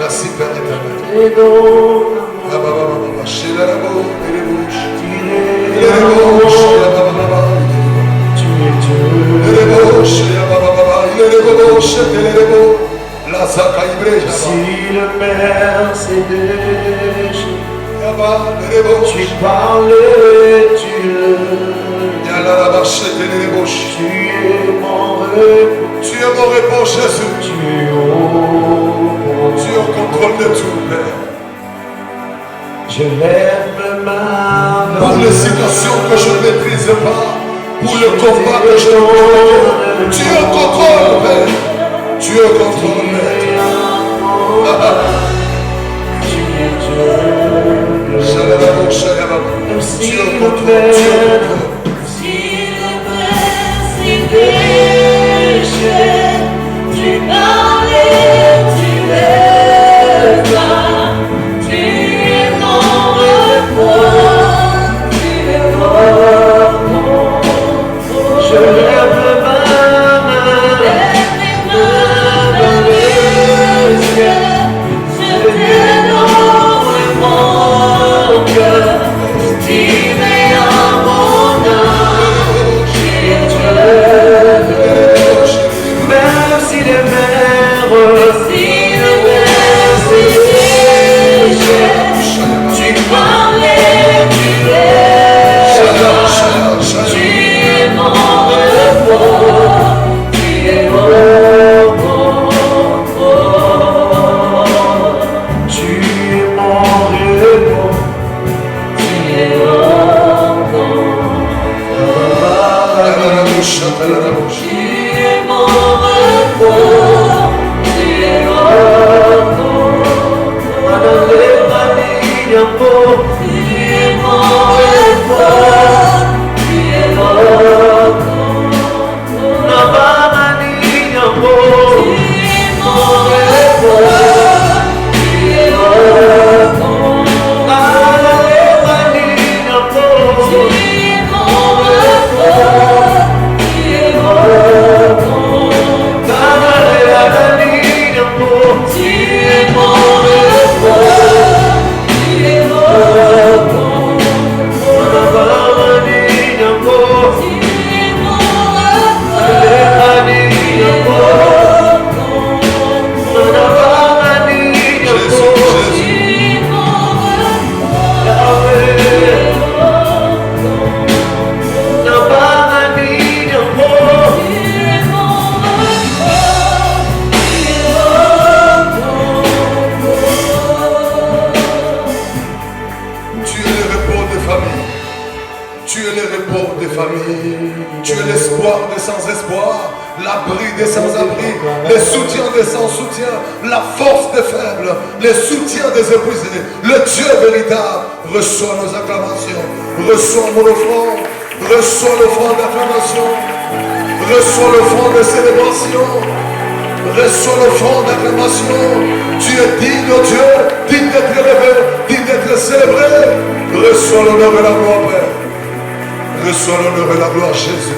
Merci Père éternel. Si le Père s'est déchu, tu parles, tu es mon repos. Tu es mon repos, Jésus. Tu es au contrôle de tout, Père. Je lève mes mains pour les situations que je ne maîtrise pas, pour le combat que je ne connais pas. Tu es au contrôle, Père. Tu es au contrôle, Père. Tu es au contrôle. Si le Père s'est déché, tu parlais, tu es là. Tu es mon repos, tu es mon repos. je lève mes mains vers les cieux, je t'adore mon cœur, tu es en mon âme, tu es Dieu. même si les mers Tu parlais, tu es là. Tu es mon repos, tu es mon repos. tu es mon repos, Tu es mon repos. Tu es mon repos, tu es mon repos. Tu es mon repos, tu es mon repos. Tu es mon repos, tu es mon repos. Tu es mon repos, tu es mon repos. Tu es mon repos, tu es mon repos. Tu es l'espoir des sans-espoir, l'abri des sans-abri, le soutien des sans-soutien, la force des faibles, le soutien des épuisés, le Dieu véritable. Reçois nos acclamations, reçois mon offrande, reçois l'offrande d'acclamation, reçois l'offrande de célébration, reçois l'offrande d'acclamation. Tu es digne, oh Dieu, digne d'être élevé, digne d'être célébré. Reçois l'honneur et la gloire, Père. Reçois l'honneur et la gloire, Jésus.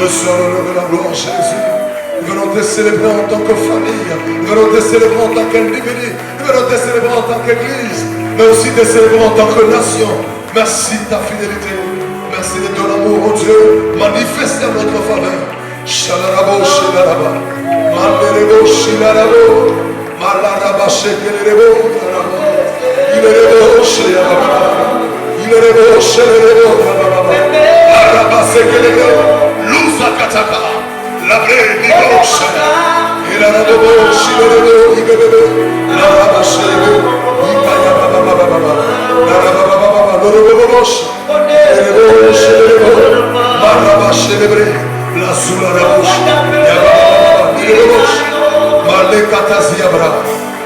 Reçois l'honneur et la gloire, Jésus. Nous venons te célébrer en tant que famille. Nous venons te célébrer en tant qu'individu. Nous venons te célébrer en tant qu'église. Mais aussi te célébrer en tant que nation. Merci de ta fidélité. Merci de ton amour, oh Dieu. Manifesté en notre faveur. Shalarabo, shalaraba. Mandelebo, shilarabo. Malaraba, shekelebo. Ilerebo, shalaraba. Il est rebauché, il est rebauché. Arabase kelebe, lusa kataka, labre nibauche. Il est rebauché, il est rebauché, il est rebauché. Arabase kelebe, ikaya baba baba baba. Arababa baba, rebauché. Il est rebauché, il est rebauché. Arabase kelebe, la sula rebauché. Yaba baba, il est rebauché. Male katasi abra.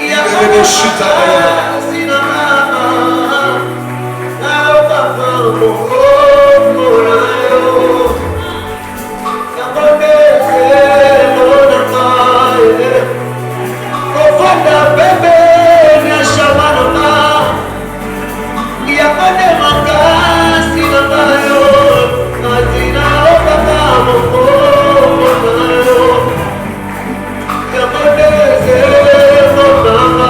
Il est rebauché taïa. Come on,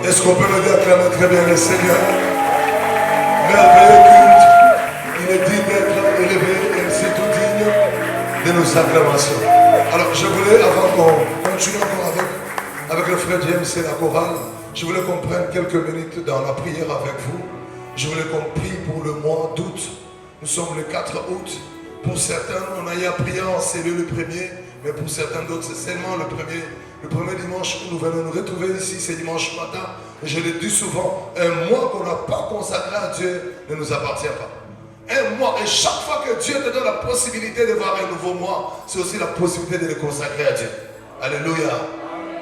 Est-ce qu'on peut le déclamer très bien le Seigneur? Merveilleux culte. Il est digne d'être élevé et c'est tout digne de nos acclamations. Alors je voulais, avant qu'on continue encore avec le frère James et la chorale, je voulais qu'on prenne quelques minutes dans la prière avec vous. Je voulais qu'on prie pour le mois d'août. Nous sommes le 4 août. Pour certains, on a eu à prier en cellule le premier, mais pour certains d'autres, c'est seulement le premier dimanche où nous venons nous retrouver ici, c'est dimanche matin. Et je le dis souvent, un mois qu'on n'a pas consacré à Dieu ne nous appartient pas. Un mois, et chaque fois que Dieu te donne la possibilité de voir un nouveau mois, c'est aussi la possibilité de le consacrer à Dieu. Alléluia.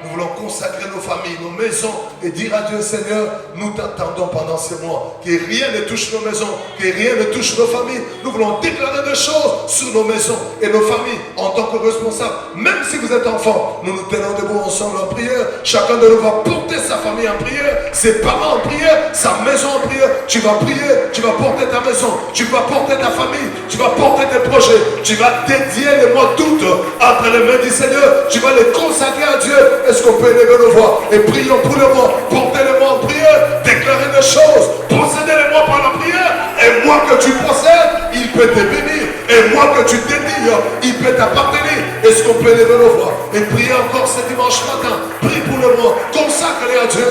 Nous voulons consacrer nos familles, nos maisons et dire à Dieu, Seigneur, nous t'attendons pendant ces mois. Que rien ne touche nos maisons, que rien ne touche nos familles. Nous voulons déclarer des choses sur nos maisons et nos familles en tant que responsables. Même si vous êtes enfants, nous nous tenons debout ensemble en prière. Chacun de nous va porter sa famille en prière, ses parents en prière, sa maison en prière. Tu vas prier, tu vas porter ta maison, tu vas porter ta famille, tu vas porter tes projets. Tu vas dédier les mois d'août entre les mains du Seigneur. Tu vas les consacrer à Dieu. Est-ce qu'on peut élever nos voix et prions pour le mois, portez-les-moi en prière, déclarer des choses, possédez-les-moi par la prière, et moi que tu possèdes, il peut te bénir, et moi que tu dédies, il peut t'appartenir. Est-ce qu'on peut élever nos voix et prier encore ce dimanche matin? Prie pour le mois, consacre-les à Dieu.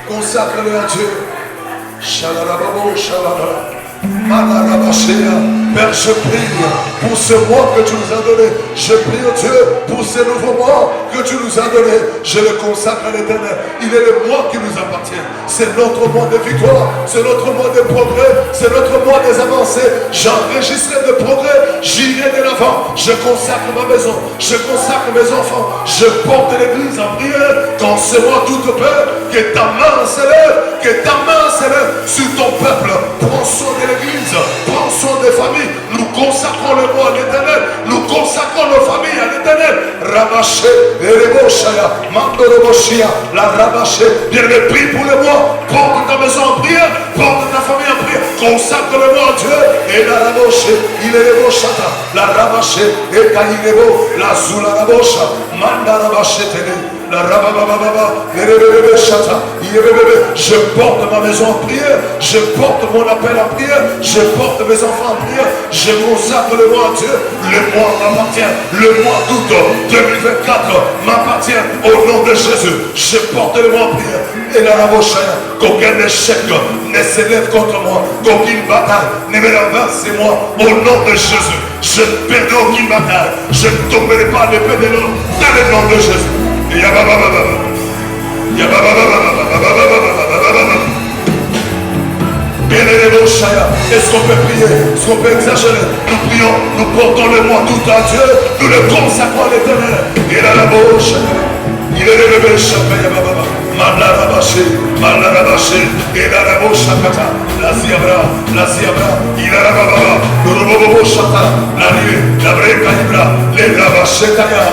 Consacre-les à Dieu. Shalalababo, shalala. Père, je prie pour ce mois que tu nous as donné. Je prie, oh Dieu, pour ce nouveau mois que tu nous as donné. Je le consacre à l'Éternel. Il est le mois qui nous appartient. C'est notre mois de victoire. C'est notre mois de progrès. C'est notre mois des avancées. J'enregistrerai de progrès. J'irai de l'avant. Je consacre ma maison. Je consacre mes enfants. Je porte l'église en prière. Quand ce mois tout Père, que ta main s'élève. Que ta main s'élève sur ton peuple. Prends soin de l'église. Prends soin des familles. Nous consacrons le mois à l'Éternel. Nous consacrons nos familles à l'Éternel. Rabaché, Ereboshaya, Mandoroboshia, la Rabaché. Bien le prix pour le mois. Porte ta maison en prière. Porte ta famille en prière. Consacre le mois à Dieu. Et la Raboché, il est le Boshata, la Rabaché, et Kaïnebo, la Zula Rabosha, Manda Rabaché Tene. La rabababa, je porte ma maison en prière, je porte mon appel en prière, je porte mes enfants en prière, je consacre le mois à Dieu, le mois m'appartient, le mois d'août 2024 m'appartient au nom de Jésus, je porte le mois en prière, et la rabochaya, qu'aucun échec ne s'élève contre moi, qu'aucune bataille ne me renverse moi, au nom de Jésus, je ne perdrai aucune bataille, je ne tomberai pas l'épée de l'homme, dans le nom de Jésus. Est-ce qu'on peut prier? Est-ce qu'on peut exagérer? Nous prions, nous portons le mois tout à Dieu, nous le consacrons à l'Éternel. Il a la bouche, il est le bébé chapé. Malarabaché, Malarabaché, et la rabo chakata, la ziabra, il a la baba, le robobo chata, la nuit, la breca ibra, les rabachetaya,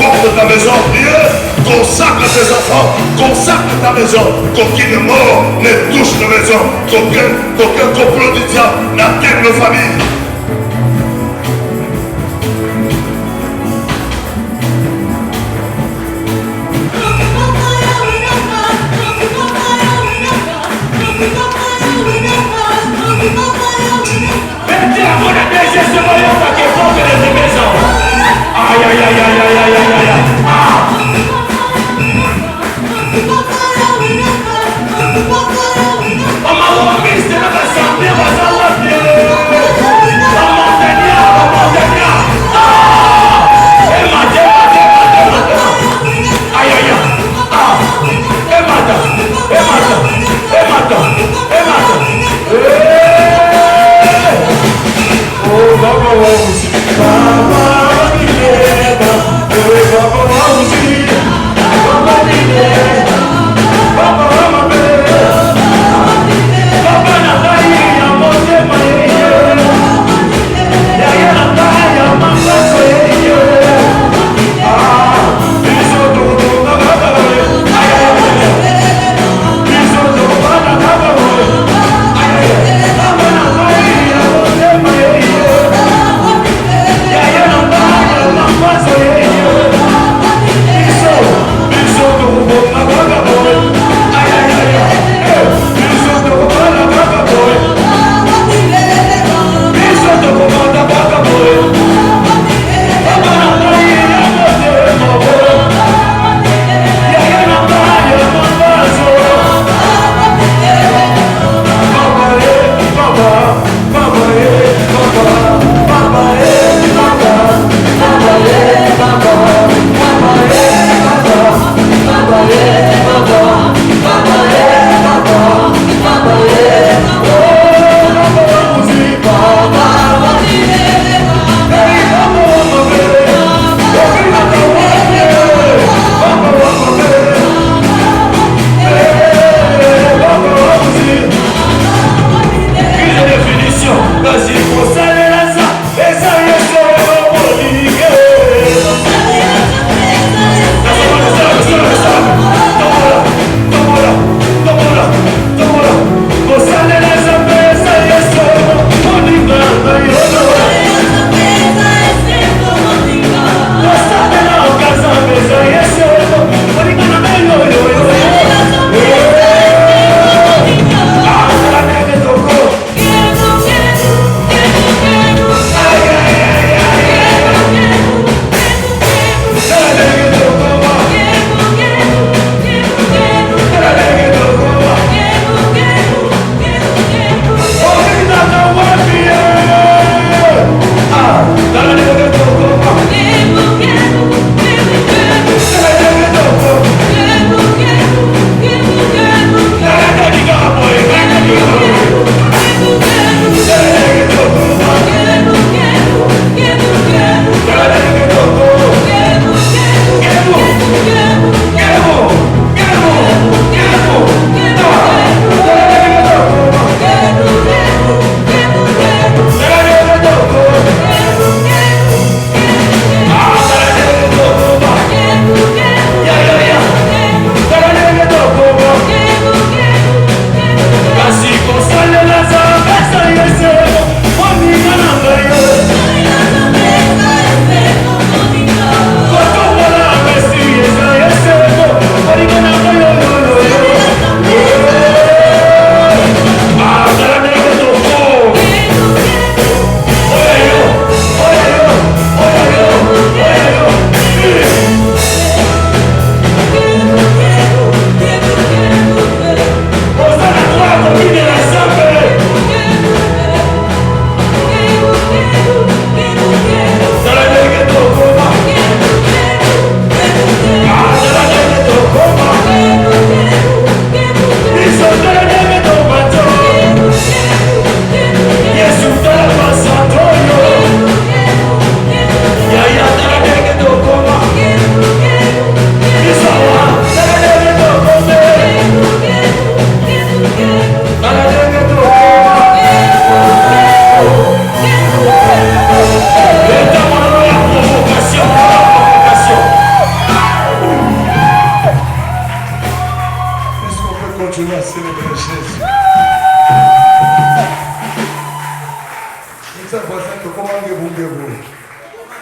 porte ta maison en prière, consacre tes enfants, consacre ta maison, qu'aucune mort ne touche nos maisons, qu'aucun complot du diable n'atteigne nos familles. Mettez à mon église ce voyant qui est porte de tes maisons. Aïe, aïe, aïe, aïe, aïe, aïe, aïe, aïe. On m'a remis de la maison, mais on va s'en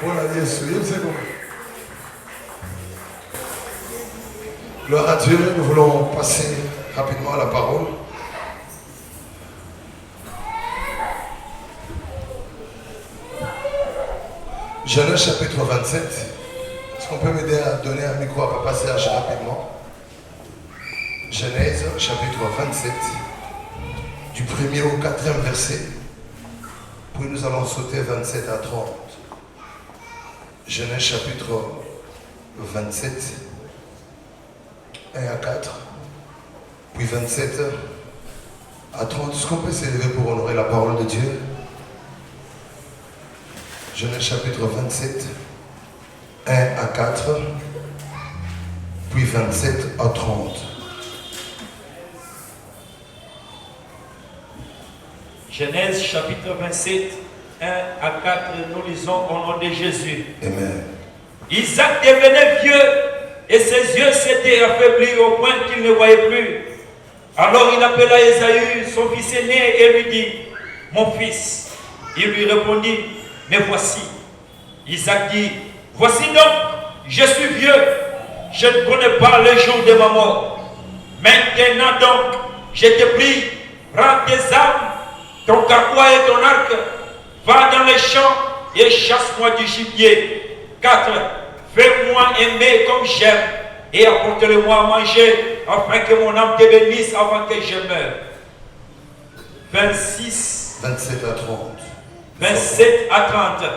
Voilà, Yesu, c'est bon. Gloire à Dieu, nous voulons passer rapidement à la parole. Genèse chapitre 27. Est-ce qu'on peut m'aider à donner un micro à Papa Serge rapidement? Genèse chapitre 27, du 1er au 4e verset. Puis nous allons sauter 27 à 30. Genèse chapitre 27, 1 à 4. Puis 27 à 30. Est-ce qu'on peut s'élever pour honorer la parole de Dieu? Genèse chapitre 27, 1 à 4. Puis 27 à 30. Genèse chapitre 27, 1 à 4, nous lisons au nom de Jésus. Amen. Isaac devenait vieux et ses yeux s'étaient affaiblis au point qu'il ne voyait plus. Alors il appela Ésaü, son fils aîné, et lui dit, mon fils. Il lui répondit, mais voici. Isaac dit, voici donc, je suis vieux, je ne connais pas le jour de ma mort. Maintenant donc, je te prie, prends tes armes, ton carquois et ton arc, va dans les champs et chasse-moi du gibier. 4. Fais-moi aimer comme j'aime et apporte-le-moi à manger afin que mon âme te bénisse avant que je meure. 26. 27 à 30. 27 à 30.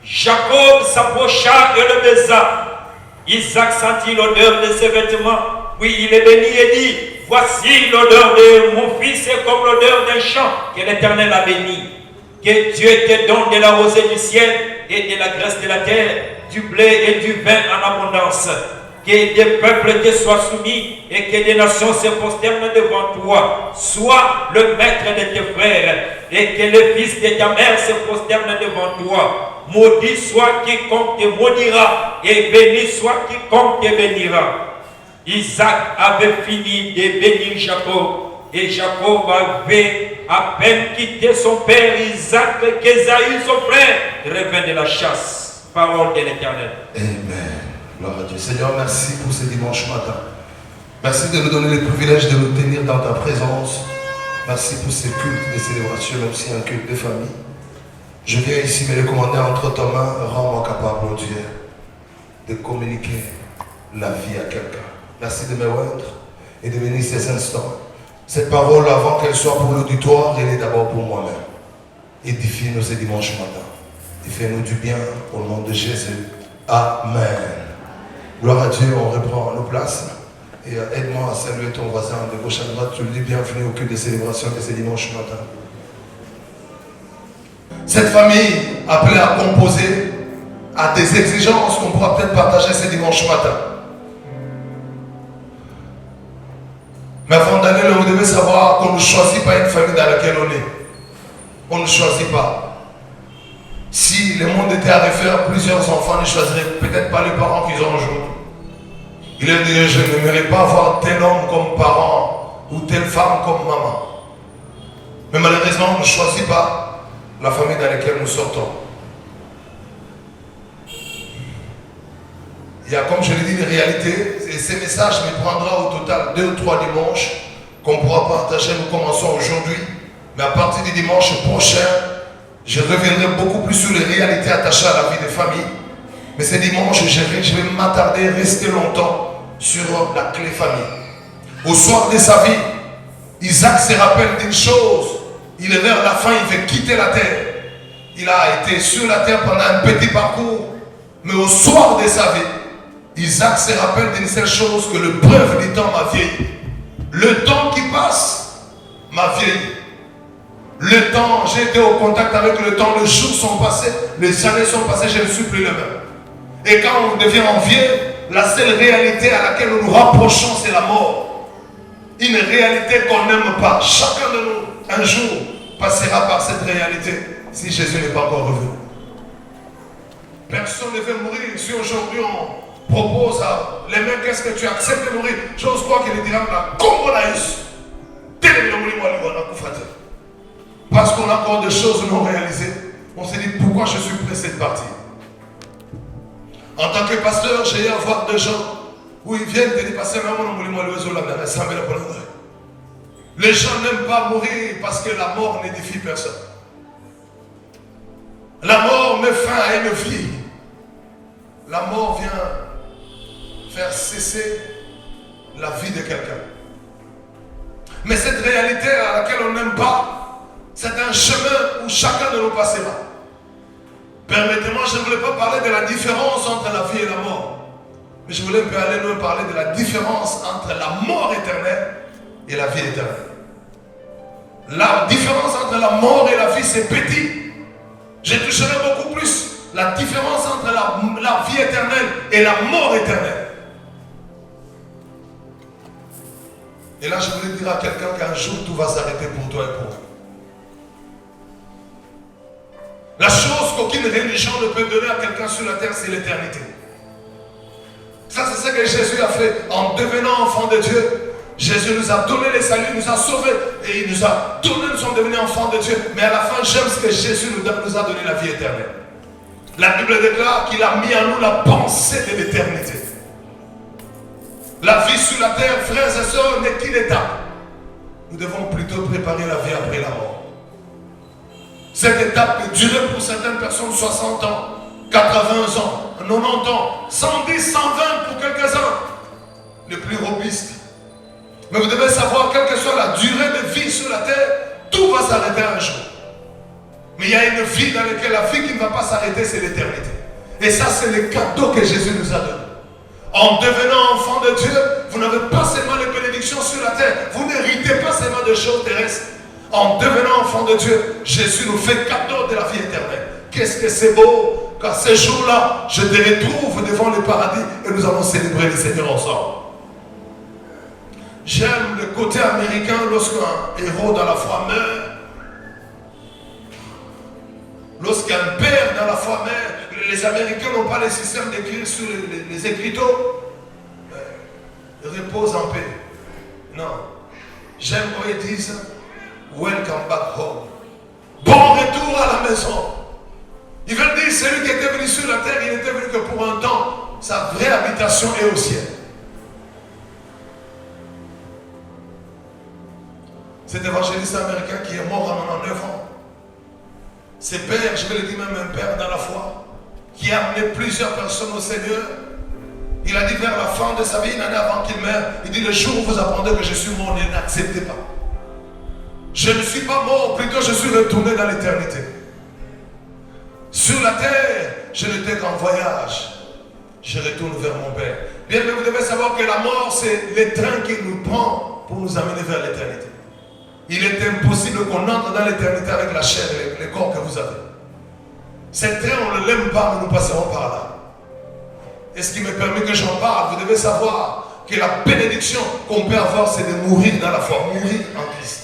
Jacob s'approcha et le baisa. Isaac sentit l'odeur de ses vêtements, puis il est béni et dit, voici l'odeur de mon fils est comme l'odeur d'un champ que l'Éternel a béni. Que Dieu te donne de la rosée du ciel et de la graisse de la terre, du blé et du vin en abondance. Que des peuples te soient soumis et que des nations se prosternent devant toi. Sois le maître de tes frères et que les fils de ta mère se prosternent devant toi. Maudit soit quiconque te maudira et béni soit quiconque te bénira. Isaac avait fini de bénir Jacob et Jacob avait à peine quitté son père Isaac qu'Ésaü, son frère, revint de la chasse. Parole de l'Éternel. Amen. Gloire à Dieu. Seigneur, merci pour ce dimanche matin. Merci de nous donner le privilège de nous tenir dans ta présence. Merci pour ces cultes de célébration, même si un culte de famille. Je viens ici me recommander entre tes mains. Rends-moi capable, oh Dieu, de communiquer la vie à quelqu'un. Merci de me rendre et de venir ces instants. Cette parole, avant qu'elle soit pour l'auditoire, elle est d'abord pour moi-même. Édifie-nous ce dimanche matin. Et fais-nous du bien au nom de Jésus. Amen. Gloire à Dieu, on reprend nos places. Et aide-moi à saluer ton voisin de gauche à droite. Tu lui dis bienvenue au culte de célébration de ce dimanche matin. Cette famille appelée à composer a des exigences qu'on pourra peut-être partager ce dimanche matin. Mais avant d'aller là, vous devez savoir qu'on ne choisit pas une famille dans laquelle on est. On ne choisit pas. Si le monde était à refaire, plusieurs enfants ne choisiraient peut-être pas les parents qu'ils ont aujourd'hui. Il est dit, je n'aimerais pas avoir tel homme comme parent ou telle femme comme maman. Mais malheureusement, on ne choisit pas la famille dans laquelle nous sortons. Il y a, comme je l'ai dit, des réalités. Et ces messages me prendra au total 2 ou 3 dimanches qu'on pourra partager. Nous commençons aujourd'hui. Mais à partir du dimanche prochain, je reviendrai beaucoup plus sur les réalités attachées à la vie des familles. Mais ce dimanche, je vais m'attarder, rester longtemps sur la clé famille. Au soir de sa vie, Isaac se rappelle d'une chose. Il est vers la fin, il veut quitter la terre. Il a été sur la terre pendant un petit parcours. Mais au soir de sa vie, Isaac se rappelle d'une seule chose, que le bref du temps m'a vieilli. Le temps qui passe m'a vieilli. Le temps, j'ai été au contact avec le temps, les jours sont passés, les années sont passées, je ne suis plus le même. Et quand on devient envieux, la seule réalité à laquelle nous nous rapprochons, c'est la mort. Une réalité qu'on n'aime pas. Chacun de nous, un jour, passera par cette réalité si Jésus n'est pas encore revenu. Personne ne veut mourir. Si aujourd'hui on propose à les mecs, qu'est-ce que tu acceptes de mourir? J'ose croire qu'il dira la Congolaïs. Parce qu'on a encore des choses non réalisées. On s'est dit pourquoi je suis pressé de partir. En tant que pasteur, j'ai eu à voir des gens où ils viennent te dire, pasteur, les gens n'aiment pas mourir parce que la mort n'édifie personne. La mort met fin à une vie. La mort vient faire cesser la vie de quelqu'un. Mais cette réalité à laquelle on n'aime pas, c'est un chemin où chacun de nous passera. Permettez-moi, je ne voulais pas parler de la différence entre la vie et la mort. Mais je voulais aller nous parler de la différence entre la mort éternelle et la vie éternelle. La différence entre la mort et la vie, c'est petit. Je toucherai beaucoup plus la différence entre la vie éternelle et la mort éternelle. Et là, je voulais dire à quelqu'un qu'un jour, tout va s'arrêter pour toi et pour moi. La chose qu'aucune religion ne peut donner à quelqu'un sur la terre, c'est l'éternité. Ça, c'est ce que Jésus a fait en devenant enfant de Dieu. Jésus nous a donné le salut, nous a sauvés et il nous a donné, nous sommes devenus enfants de Dieu. Mais à la fin, j'aime ce que Jésus nous a donné, la vie éternelle. La Bible déclare qu'il a mis en nous la pensée de l'éternité. La vie sur la terre, frères et sœurs, n'est qu'une étape. Nous devons plutôt préparer la vie après la mort. Cette étape peut durer pour certaines personnes 60 ans, 80 ans, 90 ans, 110, 120 pour quelques-uns, les plus robustes. Mais vous devez savoir, quelle que soit la durée de vie sur la terre, tout va s'arrêter un jour. Mais il y a une vie dans laquelle la vie qui ne va pas s'arrêter, c'est l'éternité. Et ça, c'est le cadeau que Jésus nous a donné. En devenant enfant de Dieu, vous n'avez pas seulement les bénédictions sur la terre, vous n'héritez pas seulement des choses terrestres. En devenant enfant de Dieu, Jésus nous fait cadeau de la vie éternelle. Qu'est-ce que c'est beau, qu'à ce jour-là, je te retrouve devant le paradis et nous allons célébrer le Seigneur ensemble. J'aime le côté américain lorsqu'un héros dans la foi meurt. Lorsqu'un père dans la foi meurt, les Américains n'ont pas le système d'écrire sur les écriteaux. Ils reposent en paix. Non. J'aime quand ils disent welcome back home. Bon retour à la maison. Ils veulent dire celui qui était venu sur la terre, il n'était venu que pour un temps. Sa vraie habitation est au ciel. Cet évangéliste américain qui est mort à 99 ans. Ses pères, je vais le dire même un père dans la foi, qui a amené plusieurs personnes au Seigneur. Il a dit vers la fin de sa vie, une année avant qu'il meure, il dit le jour où vous apprendrez que je suis mort, ne l'acceptez pas. Je ne suis pas mort, plutôt je suis retourné dans l'éternité. Sur la terre, je n'étais qu'en voyage. Je retourne vers mon Père. Bien, mais vous devez savoir que la mort, c'est le train qui nous prend pour nous amener vers l'éternité. Il est impossible qu'on entre dans l'éternité avec la chair et le corps que vous avez. Ce train, on ne l'aime pas, mais nous passerons par là. Et ce qui me permet que j'en parle, vous devez savoir que la bénédiction qu'on peut avoir, c'est de mourir dans la foi, mourir en Christ.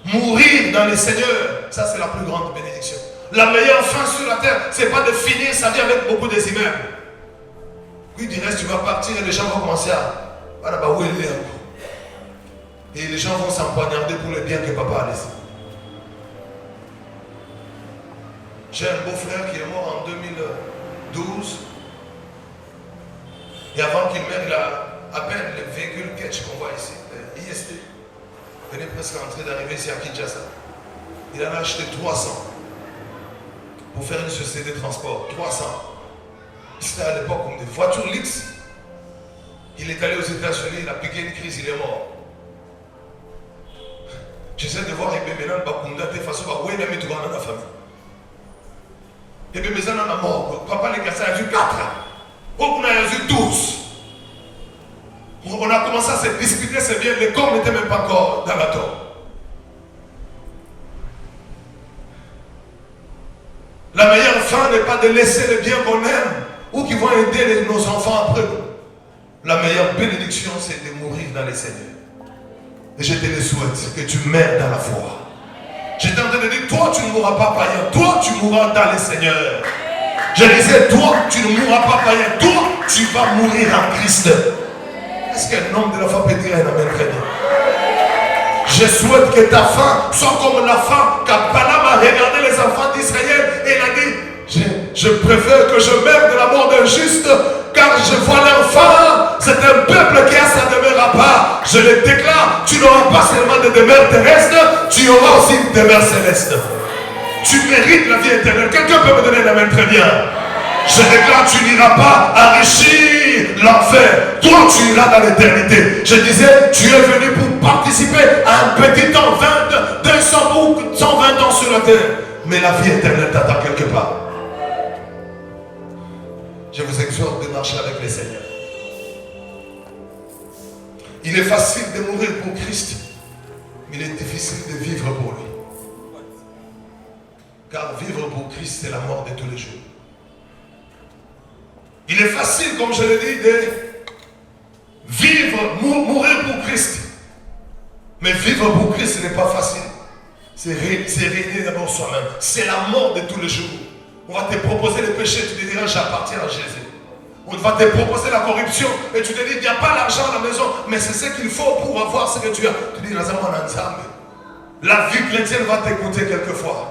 Mourir dans le Seigneur, ça c'est la plus grande bénédiction. La meilleure fin sur la terre, c'est pas de finir sa vie avec beaucoup des immeubles. Puis du reste, tu vas partir et les gens vont commencer à... Et les gens vont s'empoignarder pour le bien que papa a laissé. J'ai un beau-frère qui est mort en 2012. Et avant qu'il meure, il a à peine le véhicule Ketch qu'on voit ici, le IST. Il venait presque en train d'arriver ici à Kinshasa. Il en a acheté 300 pour faire une société de transport. 300. C'était à l'époque comme des voitures luxe. Il est allé aux États-Unis, il a piqué une crise, il est mort. J'essaie de voir Ebe Menan Bakunda de façon à où il a mis tout dans la famille. Ebe Menan en a mort. Papa les gars, ça a eu 4 ans. On a eu 12. On a commencé à se disputer, c'est bien, le corps n'était même pas encore dans la tombe. La meilleure fin n'est pas de laisser les biens qu'on aime ou qui vont aider nos enfants après nous. La meilleure bénédiction, c'est de mourir dans les Seigneurs. Et je te le souhaite, que tu meurs dans la foi. J'étais en train de dire, toi tu ne mourras pas païen, toi tu mourras dans les Seigneurs. Je disais, toi tu ne mourras pas païen, toi tu vas mourir en Christ. Est-ce qu'un homme de la foi peut dire un amen très bien? Je souhaite que ta fin soit comme la fin qu'Abraham a regardé les enfants d'Israël et il a dit, Je préfère que je meure de la mort d'un juste, car je vois leur fin. C'est un peuple qui a sa demeure à part. Je le déclare, tu n'auras pas seulement de demeure terrestre, tu auras aussi une demeure céleste. Tu mérites la vie éternelle. Quelqu'un peut me donner la main très bien. Je déclare, tu n'iras pas enrichir l'enfer. Toi, tu iras dans l'éternité. Je disais, tu es venu pour participer à un petit temps, 20, 200 ou 120 ans sur la terre. Mais la vie éternelle t'attend quelque part. Je vous exhorte de marcher avec le Seigneur. Il est facile de mourir pour Christ, mais il est difficile de vivre pour lui. Car vivre pour Christ, c'est la mort de tous les jours. Il est facile, comme je l'ai dit, de vivre, mourir pour Christ. Mais vivre pour Christ, ce n'est pas facile. C'est régner d'abord soi-même. C'est la mort de tous les jours. On va te proposer le péché, tu te diras, j'appartiens à Jésus. On va te proposer la corruption et tu te dis, il n'y a pas l'argent à la maison, mais c'est ce qu'il faut pour avoir ce que tu as. Tu dis, la vie chrétienne va te coûter quelquefois.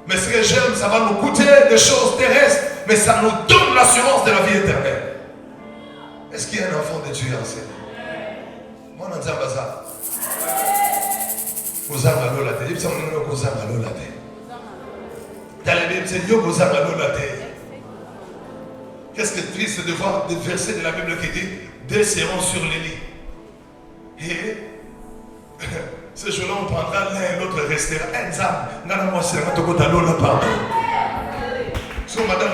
Mais ce que j'aime, ça va nous coûter des choses terrestres, mais ça nous donne l'assurance de la vie éternelle. Est-ce qu'il y a un enfant de Dieu en scène? Moi, on a dit un bazar. Qu'est-ce que triste de voir des versets de la Bible qui dit deux seront sur les lits. Et ce jour-là, on prendra l'un et l'autre restera. So, madame,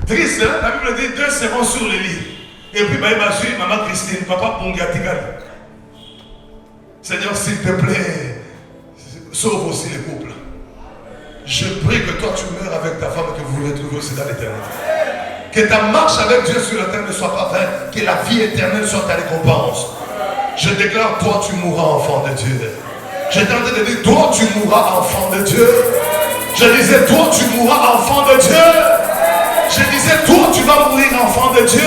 triste, hein? La Bible dit deux seront sur les lits. Et puis, maman Christine, papa Pongatigal. Seigneur, s'il te plaît, sauve aussi les couples. Je prie que toi tu meurs avec ta femme et que vous vous retrouvez aussi dans l'éternité. Que ta marche avec Dieu sur la terre ne soit pas vaine. Que la vie éternelle soit ta récompense. Je déclare, toi tu mourras enfant de Dieu. J'étais en train de dire, toi tu mourras enfant de Dieu. Je disais, toi tu mourras enfant de Dieu. Je disais, toi tu vas mourir enfant de Dieu.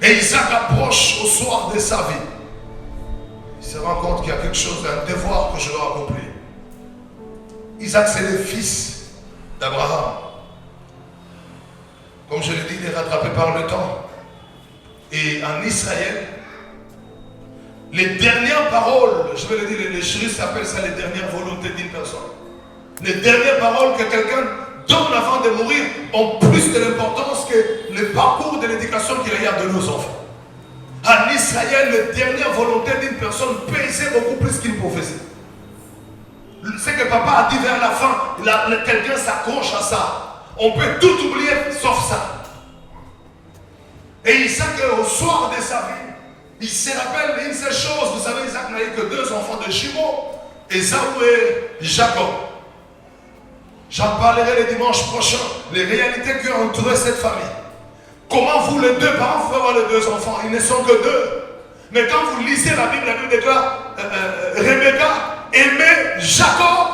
Et Isaac approche au soir de sa vie. Il se rend compte qu'il y a quelque chose, un devoir que je dois accomplir. Isaac, c'est le fils d'Abraham. Comme je l'ai dit, il est rattrapé par le temps. Et en Israël, les dernières paroles, je vais le dire, les juristes appellent ça les dernières volontés d'une personne. Les dernières paroles que quelqu'un donne avant de mourir ont plus de l'importance que le parcours de l'éducation qu'il y a de nos enfants. En Israël, les dernières volontés d'une personne pesaient beaucoup plus qu'une prophétie. Ce que papa a dit vers la fin, quelqu'un s'accroche à ça. On peut tout oublier sauf ça. Et Isaac, au soir de sa vie, il se rappelle une seule chose. Vous savez, Isaac n'a eu que deux enfants de jumeaux, Ésaü et Jacob. J'en parlerai le dimanche prochain, les réalités qui ont entouré cette famille. Comment vous, les deux parents, vous pouvez avoir les deux enfants? Ils ne sont que deux. Mais quand vous lisez la Bible déclare Rebecca aimait Jacob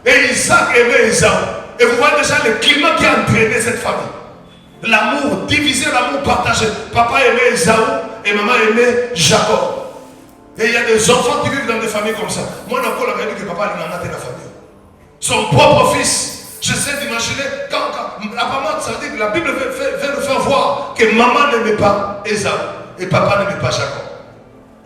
et Isaac aimait Ésaü. Et vous voyez déjà le climat qui a entraîné cette famille. L'amour divisé, l'amour partagé. Papa aimait Ésaü et maman aimait Jacob. Et il y a des enfants qui vivent dans des familles comme ça. Moi, je n'ai pas dit que papa n'a pas de la famille. Son propre fils. J'essaie d'imaginer, apparemment, ça veut dire que la Bible veut nous faire voir que maman n'aimait pas Ésaü et papa n'aimait pas Jacob.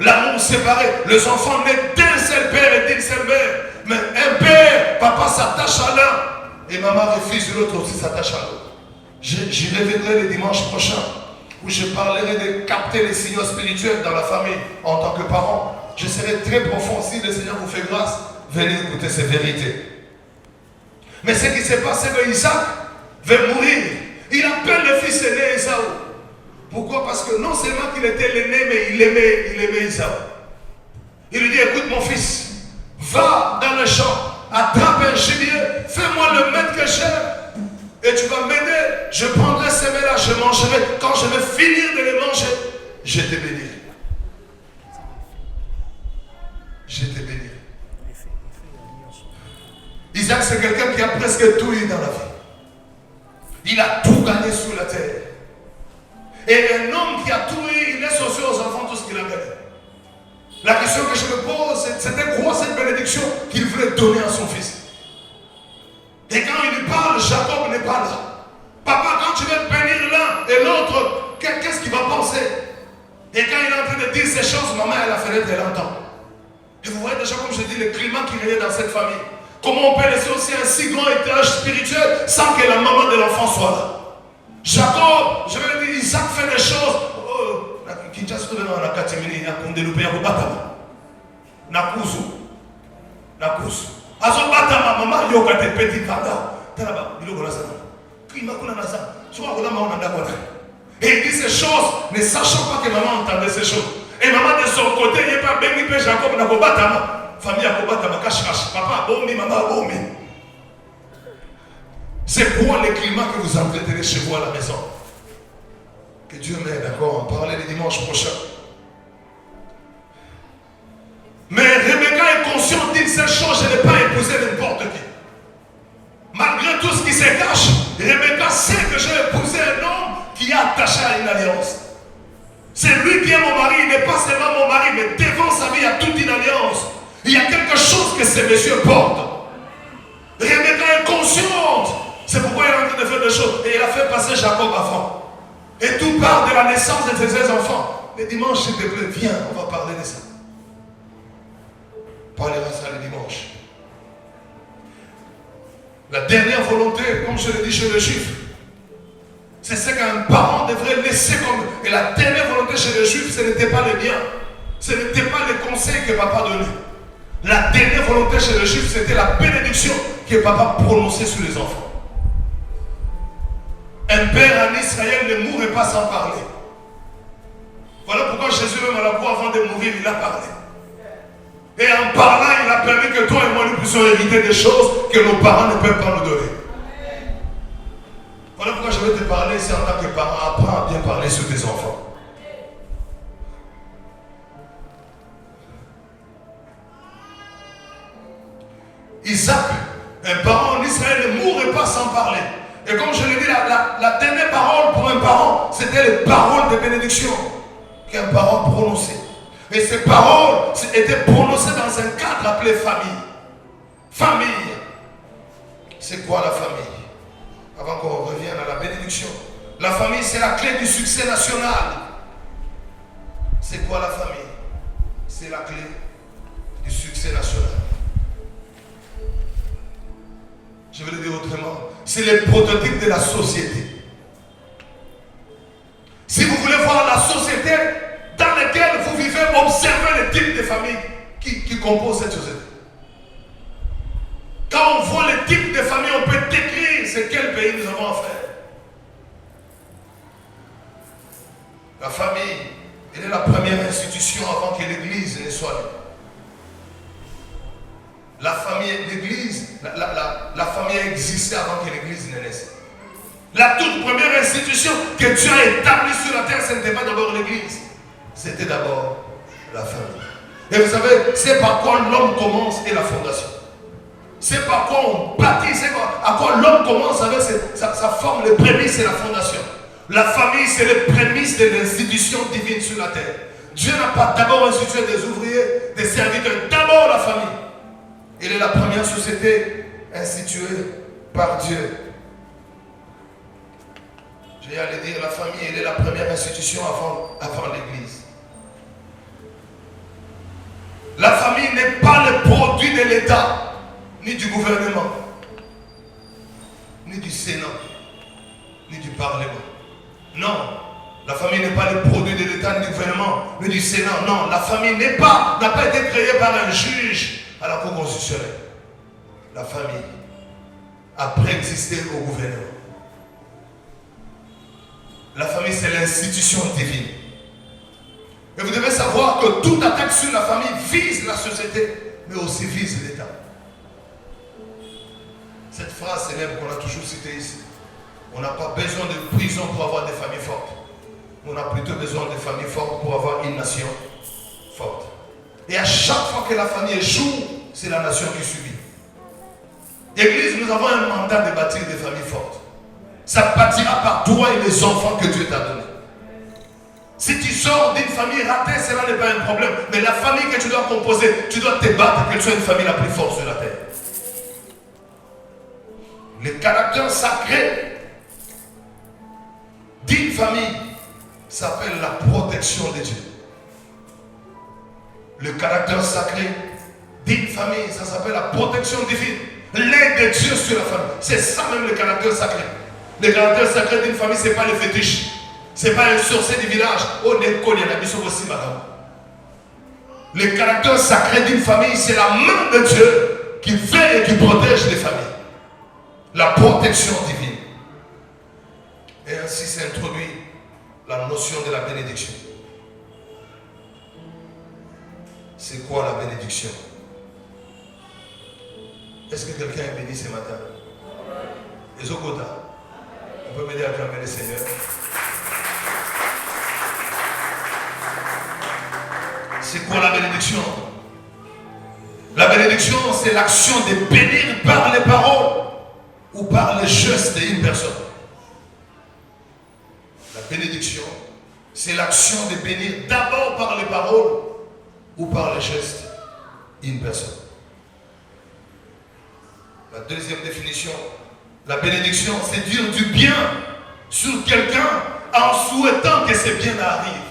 L'amour séparé, les enfants naissent d'un seul père et d'une seule mère. Mais un père, papa s'attache à l'un et maman refuse l'autre aussi s'attache à l'autre. J'y reviendrai le dimanche prochain où je parlerai de capter les signaux spirituels dans la famille en tant que parent. Je serai très profond si le Seigneur vous fait grâce. Venez écouter ces vérités. Mais ce qui s'est passé, c'est qu'Isaac veut mourir. Il appelle le fils aîné Ésaü. Pourquoi? Parce que non seulement qu'il était l'aîné, mais il aimait Ésaü. Il lui dit, écoute mon fils, va dans le champ, attrape un gibier, fais-moi le maître que j'aime, et tu vas m'aider. Je prendrai ces mets-là, je mangerai. Quand je vais finir de les manger, je te bénirai. Je te bénirai. Isaac, c'est quelqu'un qui a presque tout eu dans la vie. Il a tout gagné sur la terre. Et un homme qui a tout eu, il laisse aussi aux enfants tout ce qu'il a gagné. La question que je me pose, c'était quoi cette bénédiction qu'il voulait donner à son fils? Et quand il lui parle, Jacob n'est pas là. Papa, quand tu veux bénir l'un et l'autre, qu'est-ce qu'il va penser? Et quand il est en train de dire ces choses, maman à la fenêtre, elle entend. Et vous voyez déjà, comme je dis, le climat qui régnait dans cette famille. Comment on peut laisser aussi un si grand étage spirituel sans que la maman de l'enfant soit là? Jacob, je vais dire, Isaac fait des choses. Et il dit ces choses, ne sachant pas que maman entendait ces choses. Et maman de son côté, il n'est pas béni, mais Jacob n'a pas battu. Famille a combattu, cache-cache. Papa a bombi, maman a bombi. C'est quoi le climat que vous entretenez chez vous à la maison? Que Dieu m'aide, d'accord? On parlait le dimanche prochain. Mais Rebecca est consciente d'une seule chose, je n'ai pas épousé n'importe qui. Malgré tout ce qui se cache, Rebecca sait que j'ai épousé un homme qui est attaché à une alliance. C'est lui qui est mon mari, il n'est pas seulement mon mari, mais devant sa vie, il y a toute une alliance. Il y a quelque chose que ces messieurs portent. Rebecca est consciente. C'est pourquoi elle est en train de faire des choses. Et elle a fait passer Jacob avant. Et tout part de la naissance de ses enfants. Le dimanche, s'il te plaît, viens, on va parler de ça. On parlera de ça le dimanche. La dernière volonté, comme je l'ai dit chez les Juifs, c'est ce qu'un parent devrait laisser comme... Et la dernière volonté chez les Juifs, ce n'était pas le bien. Ce n'était pas les conseils que papa donnait. La dernière volonté chez les Juifs, c'était la bénédiction que papa prononçait sur les enfants. Un père en Israël ne mourrait pas sans parler. Voilà pourquoi Jésus, même à la croix, avant de mourir, il a parlé. Et en parlant, il a permis que toi et moi, nous puissions hériter des choses que nos parents ne peuvent pas nous donner. Voilà pourquoi je vais te parler, c'est en tant que parent, apprends à bien parler sur tes enfants. Isaac, un parent en Israël, ne mourrait pas sans parler. Et comme je l'ai dit, la dernière parole pour un parent, c'était les paroles de bénédiction qu'un parent prononçait. Et ces paroles étaient prononcées dans un cadre appelé famille. Famille. C'est quoi la famille? Avant qu'on revienne à la bénédiction. La famille, c'est la clé du succès national. C'est quoi la famille? C'est la clé du succès national. Je vais le dire autrement. C'est le prototype de la société. Si vous voulez voir la société dans laquelle vous vivez, observez le type de famille qui compose cette société. Quand on voit le type de famille, on peut décrire c'est quel pays nous avons affaire. La famille, elle est la première institution avant que l'Église ne soit née. La famille, l'Église, la famille a existé avant que l'Église ne naisse. La toute première institution que Dieu a établie sur la terre, ce n'était pas d'abord l'Église. C'était d'abord la famille. Et vous savez, c'est par quoi l'homme commence et la fondation. C'est par quoi on bâtit, c'est à quoi l'homme commence avec sa forme, les prémices et la fondation. La famille, c'est les prémices de l'institution divine sur la terre. Dieu n'a pas d'abord institué des ouvriers, des serviteurs, d'abord la famille. Elle est la première société instituée par Dieu. Je vais aller dire, la famille, elle est la première institution avant l'Église. La famille n'est pas le produit de l'État, ni du gouvernement, ni du Sénat, ni du Parlement. Non, la famille n'est pas le produit de l'État, ni du gouvernement, ni du Sénat. Non, la famille n'a pas été créée par un juge à la Cour constitutionnelle. La famille a préexisté au gouvernement. La famille, c'est l'institution divine. Et vous devez savoir que toute attaque sur la famille vise la société, mais aussi vise l'État. Cette phrase célèbre qu'on a toujours citée ici. On n'a pas besoin de prison pour avoir des familles fortes. On a plutôt besoin de familles fortes pour avoir une nation forte. Et à chaque fois que la famille échoue, c'est la nation qui subit. Église, nous avons un mandat de bâtir des familles fortes. Ça bâtira par toi et les enfants que Dieu t'a donnés. Si tu sors d'une famille ratée, cela n'est pas un problème. Mais la famille que tu dois composer, tu dois te battre qu'elle soit une famille la plus forte sur la terre. Le caractère sacré d'une famille s'appelle la protection de Dieu. Le caractère sacré d'une famille, ça s'appelle la protection divine. L'aide de Dieu sur la famille. C'est ça même le caractère sacré. Le caractère sacré d'une famille, ce n'est pas le fétiche. Ce n'est pas un sorcier du village. Le caractère sacré d'une famille, c'est la main de Dieu qui fait et qui protège les familles. La protection divine. Et ainsi s'introduit la notion de la bénédiction. C'est quoi la bénédiction? Est-ce que quelqu'un est béni ce matin? Les Okota, on peut m'aider à acclamer le Seigneur. C'est quoi la bénédiction? La bénédiction, c'est l'action de bénir par les paroles ou par les gestes d'une personne. La bénédiction, c'est l'action de bénir d'abord par les paroles ou par les gestes d'une personne. La deuxième définition, la bénédiction, c'est dire du bien sur quelqu'un en souhaitant que ce bien arrive.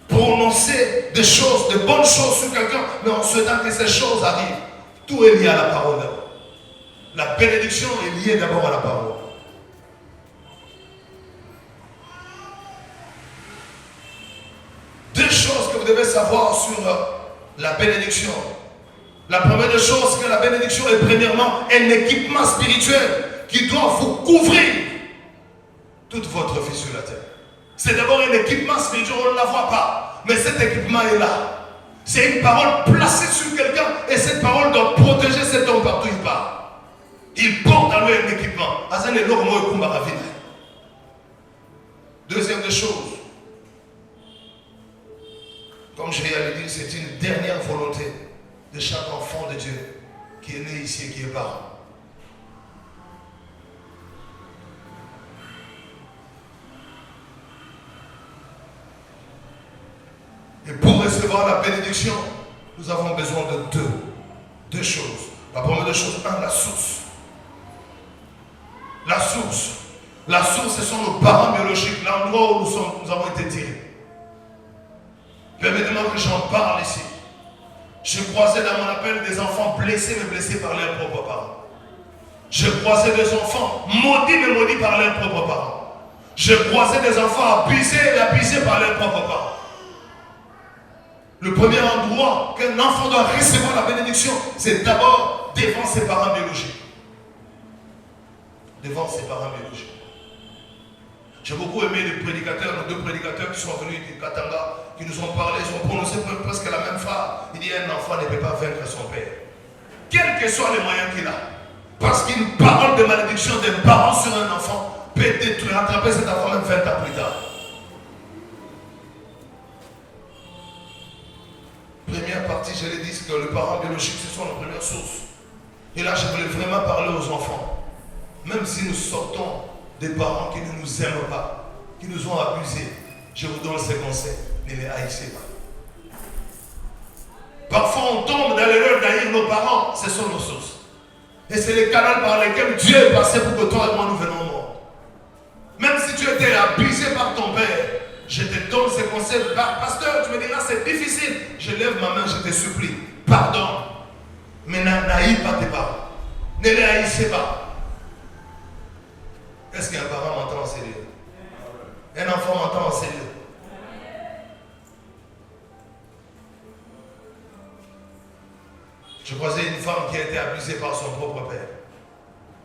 Prononcer des choses, de bonnes choses sur quelqu'un, mais en souhaitant que ces choses arrivent. Tout est lié à la parole d'abord. La bénédiction est liée d'abord à la parole. Deux choses que vous devez savoir sur la bénédiction. La première des choses, c'est que la bénédiction est premièrement un équipement spirituel qui doit vous couvrir toute votre vie sur la terre. C'est d'abord un équipement spirituel, on ne la voit pas, mais cet équipement est là. C'est une parole placée sur quelqu'un et cette parole doit protéger cet homme partout où il part. Il porte en lui un équipement. Deuxième des choses, comme je viens de le dire, c'est une dernière volonté de chaque enfant de Dieu qui est né ici et qui est parent. Et pour recevoir la bénédiction, nous avons besoin de deux choses. La première des choses, la source. La source. La source, ce sont nos parents biologiques, l'endroit où nous avons été tirés. Permettez-moi que j'en parle ici. Je croisais dans mon appel des enfants blessés, mais blessés par leurs propres parents. Je croisais des enfants maudits, mais maudits par leurs propres parents. Je croisais des enfants abusés, mais abusés par leurs propres parents. Le premier endroit qu'un enfant doit recevoir la bénédiction, c'est d'abord devant ses parents biologiques. Devant ses parents biologiques. J'ai beaucoup aimé les prédicateurs, nos deux prédicateurs qui sont venus du Katanga, qui nous ont parlé, ils ont prononcé presque la même phrase. Il dit un enfant ne peut pas vaincre son père. Quels que soient les moyens qu'il a. Parce qu'une parole de malédiction d'un parent sur un enfant peut détruire, attraper cet enfant même 20 ans plus tard. Première partie, je l'ai dit, c'est que les parents biologiques, ce sont nos premières sources. Et là, je voulais vraiment parler aux enfants. Même si nous sortons des parents qui ne nous aiment pas, qui nous ont abusés, je vous donne ces conseils. Ne les haïssez pas. Parfois, on tombe dans l'erreur d'haïr nos parents. Ce sont nos sources. Et c'est le canal par lequel Dieu est passé pour que toi et moi nous venons au monde. Même si tu étais abusé par ton père, je te donne ces conseils. Pasteur, tu me diras, c'est difficile. Je lève ma main, je te supplie. Pardon. Mais n'haïs pas tes parents. Ne les haïssez pas. Est-ce qu'un parent m'entend en sérieux? Un enfant m'entend en sérieux? Je croisais une femme qui a été abusée par son propre père.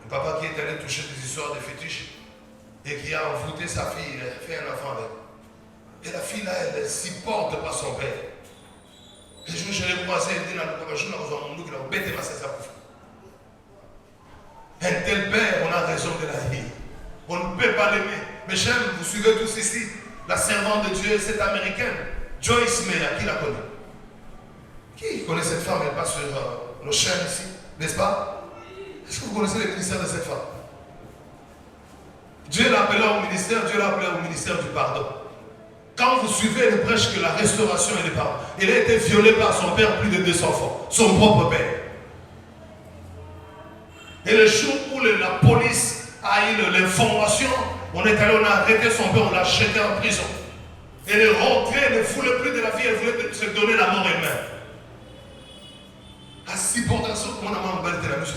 Un papa qui est allé toucher des histoires de fétiches et qui a envoûté sa fille, il a fait un enfant avec. Et la fille là, elle ne supporte pas son père. Et je l'ai croisé, elle dit dans le papa, je n'ai pas mon qu'il a bêté ma cesse. Un tel père, on a raison de la haïr. On ne peut pas l'aimer. Mais j'aime, vous suivez tous ici, la servante de Dieu, cette américaine, Joyce Meyer, qui la connaît? Qui connaît cette femme? Elle passe sur nos chaînes ici, n'est-ce pas? Est-ce que vous connaissez le ministère de cette femme? Dieu l'a appelée au ministère, Dieu l'a appelée au ministère du pardon. Quand vous suivez les prêches que la restauration et les parents, il a été violé par son père plus de 200 fois, son propre père. Et le jour où la police a eu l'information, on est allé, on a arrêté son père, on l'a jeté en prison. Elle est rentrée, elle ne voulait plus de la vie, elle voulait se donner la mort elle-même. À si pourtant, comment on a emballé la musique.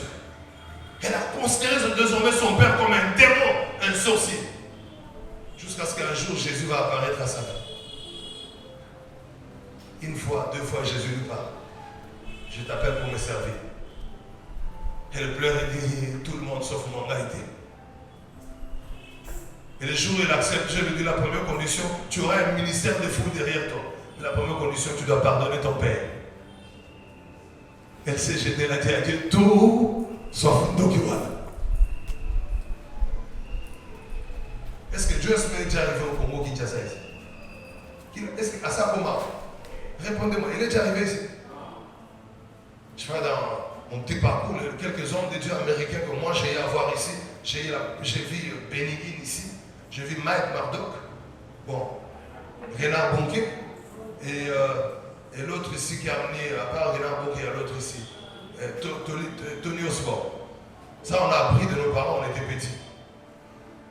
Elle a considéré désormais son père comme un démon, un sorcier. Jusqu'à ce qu'un jour Jésus va apparaître à sa vie. Une fois, deux fois, Jésus lui parle. Je t'appelle pour me servir. Elle pleure et dit, tout le monde sauf moi a été. Et le jour où il accepte, je lui dis la première condition, tu auras un ministère de fou derrière toi. La première condition, tu dois pardonner ton père. Elle s'est jetée, elle a dit à Dieu, tout sauf Ndokiwana. Est-ce que Dieu est déjà arrivé au Congo Kinshasa ici? Est-ce qu'à ça comment? Répondez-moi, il est déjà arrivé ici? Je vais dans mon petit parcours, quelques hommes de Dieu américains que moi j'ai eu à voir ici. J'ai vu Benny Hinn ici. J'ai vu Mike Murdock. Bon, Renard Bonquet. Et l'autre ici qui a amené, à part Renard Bonquet, il y a l'autre ici. Tony Osborne. Ça, on a appris de nos parents, on était petits.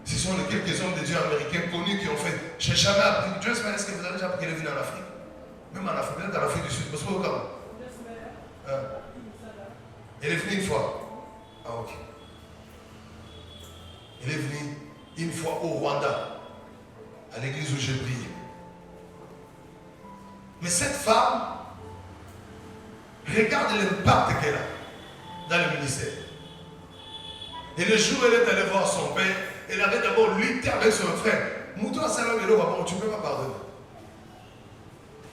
Ce sont les quelques hommes de Dieu américains connus qui ont fait. Je n'ai jamais appris. Dieu est-ce que vous avez déjà appris qu'elle est venue en Afrique? Même en Afrique, peut-être en Afrique du Sud, parce que au Cameroun. Elle est venue une fois. Ah, ok. Elle est venue une fois au Rwanda, à l'église où j'ai prié. Mais cette femme, regarde l'impact qu'elle a dans le ministère. Et le jour où elle est allée voir son père, elle avait d'abord lutté avec son frère. Mouton Salam et l'eau, tu ne peux pas pardonner.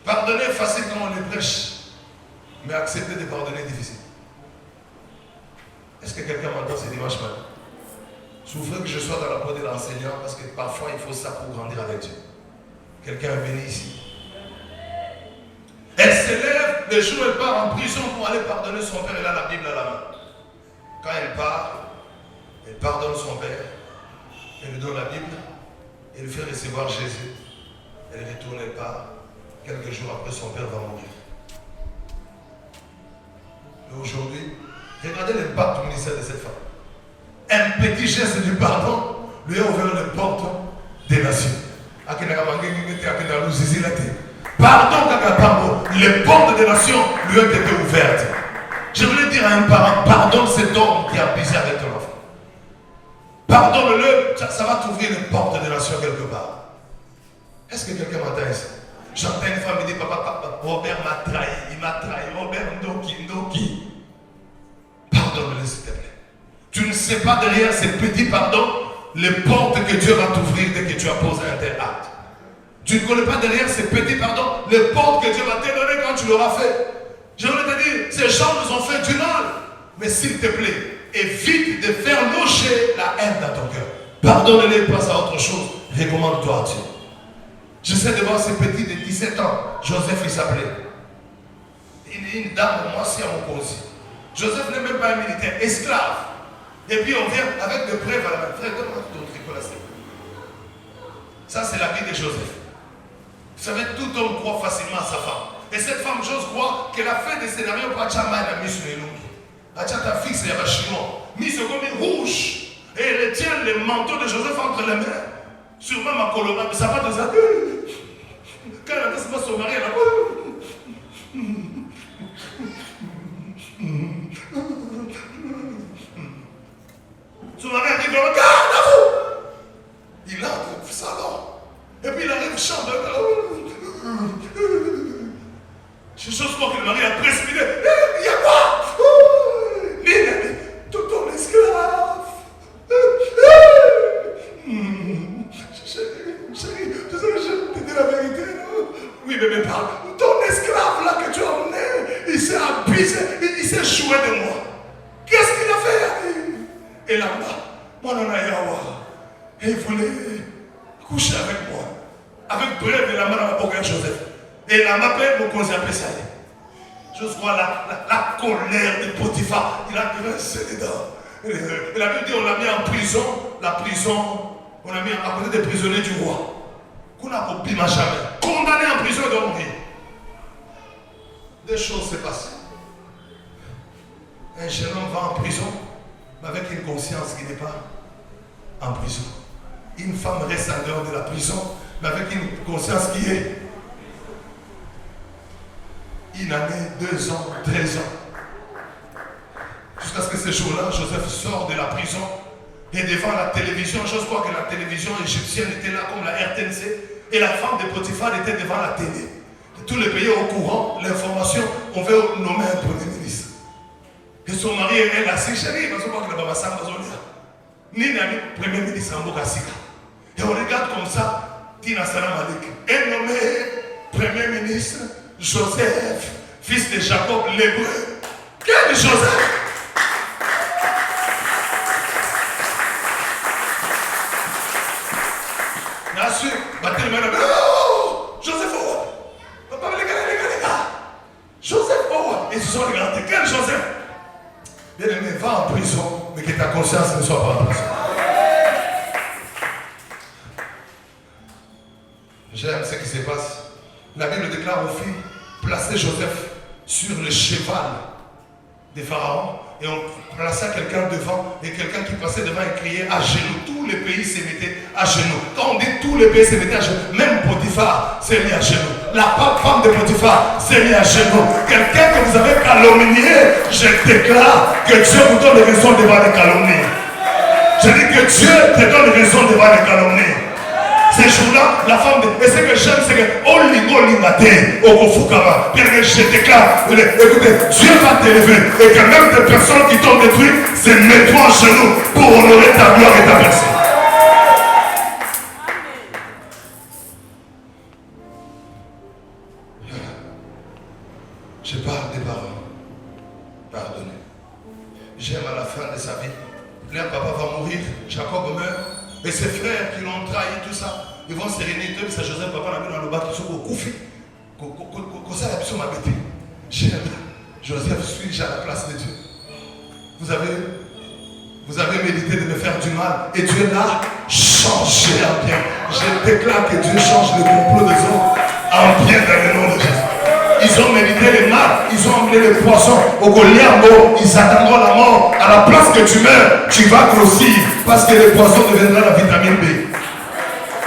Pardonner est facile quand on les prêche, mais accepter de pardonner est difficile. Est-ce que quelqu'un m'entend ce dimanche matin? Je voudrais que je sois dans la peau de l'enseignant parce que parfois il faut ça pour grandir avec Dieu. Quelqu'un est béni ici. Elle s'élève, le jour où elle part en prison pour aller pardonner son père, elle a la Bible à la main. Quand elle part, elle pardonne son père, elle lui donne la Bible, elle lui fait recevoir Jésus. Elle retourne, elle part. Quelques jours après, son père va mourir. Mais aujourd'hui, regardez l'impact du ministère de cette femme. Un petit geste du pardon lui a ouvert les portes des nations. Pardon, les portes des nations lui ont été ouvertes. Je voulais dire à un parent, pardonne cet homme qui a abusé avec ton enfant. Pardonne-le, ça va t'ouvrir les portes des nations quelque part. Est-ce que quelqu'un m'entend ici? J'entends une femme me dire, papa, Robert m'a trahi, il m'a trahi, Robert Ndoki. Pardonne-le s'il te plaît. Tu ne sais pas derrière ces petits pardons les portes que Dieu va t'ouvrir dès que tu as posé un tel acte. Tu ne connais pas derrière ces petits pardons les portes que Dieu va te donner quand tu l'auras fait. Je voulais te dire, ces gens nous ont fait du mal. Mais s'il te plaît, évite de faire loger la haine dans ton cœur. Pardonne-les, passe à autre chose. Recommande-toi à Dieu. J'essaie de voir ces petits de 17 ans. Joseph, il s'appelait. Une dame, moi aussi à mon cause. Joseph n'est même pas un militaire, esclave. Et puis on vient avec des preuves à la main. Frère, donne-moi ton tricot là. Ça, c'est la vie de Joseph. Vous savez, tout homme croit facilement à sa femme. Et cette femme, j'ose croire qu'elle a fait des scénarios pour Achama et la mise sur les loups. Achata fixe et la chinois. Mise comme une rouge. Et elle tient le manteau de Joseph entre les mains. Sûrement ma colorade, mais ça va de ça. Quand elle a dit son mari, elle a son mari a dit, regarde à vous. Il entre au salon. Et puis il arrive chambre. Je chose crois que le mari a précipité. Il y a quoi? Tout ton esclave. Chérie, tu sais, je te dis la vérité, non? Oui, mais parle. Ton esclave là que tu as emmené, il s'est abusé, il s'est joué de moi. Qu'est-ce qu'il a fait? Et là-bas, moi, on a yawa. Et il voulait coucher avec moi. Avec bref, il a mal à ma Joseph. Et il a m'appelé mon conseil après ça. Je vois la colère de Potiphar. Il a grincé les dents. Il a dit, on l'a mis en prison. La prison, on l'a mis à côté des prisonniers du roi. Qu'on a copié ma jamais. condamné en prison et doit mourir. Des choses se passent. Un jeune homme va en prison, mais avec une conscience qui n'est pas en prison. Une femme reste en dehors de la prison, mais avec une conscience qui est une année, 2 ans, 13 ans. Jusqu'à ce que ce jour-là, Joseph sort de la prison et devant la télévision, je crois que la télévision égyptienne était là comme la RTNC et la femme de Potiphar était devant la télé. Et tous les pays au courant, l'information, on veut nommer un premier ministre. Et son mari est là, c'est chéri, parce qu'on voit que la Baba Samba Zolia. Ni nani, premier ministre en Bokasika. Et on regarde comme ça, Tina Salam Alik est nommé premier ministre Joseph, fils de Jacob l'Hébreu. Quel Joseph? Bien sûr, oh, Joseph Owa. Papa, les gars. Joseph Owa. Ils se sont regardés. Quel Joseph? Bien aimé, va en prison, mais que ta conscience ne soit pas en prison. J'aime ce qui se passe. La Bible déclare aux filles, placez Joseph sur le cheval des pharaons et on plaçait quelqu'un devant et quelqu'un qui passait devant et criait à genoux. Tous les pays se mettaient à genoux. Quand on dit tous les pays se mettaient à genoux, même Potiphar s'est mis à genoux. La femme de Potiphar s'est mis à genoux. Quelqu'un que vous avez calomnié, je déclare que Dieu vous donne raison devant les calomnies. Je dis que Dieu te donne raison devant les calomnies. Ces jours-là, la femme de... Et ce que j'aime, c'est que bien que je déclare, écoutez, Dieu va t'élever et que même des personnes qui t'ont détruit se mettront à genoux pour honorer ta gloire et ta personne. Je parle des parents. Pardonnez. J'aime à la fin de sa vie. Leur papa va mourir, Jacob meurt. Et ses frères qui l'ont trahi, tout ça, ils vont se réunir, tout ça, Joseph, papa, l'a mis dans le bas, qui sont au Koufi. Ça, la personne m'a bêté. J'aime. Joseph, suis-je à la place de Dieu? Vous avez médité de me faire du mal, et Dieu l'a changé en bien. Je déclare que Dieu change le complot des hommes en bien dans le nom de Jésus. Ils ont médité le mal, ils ont emmené les poissons au Goliath, ils attendront la mort. À la place que tu meurs, tu vas grossir parce que les poissons deviendront la vitamine B.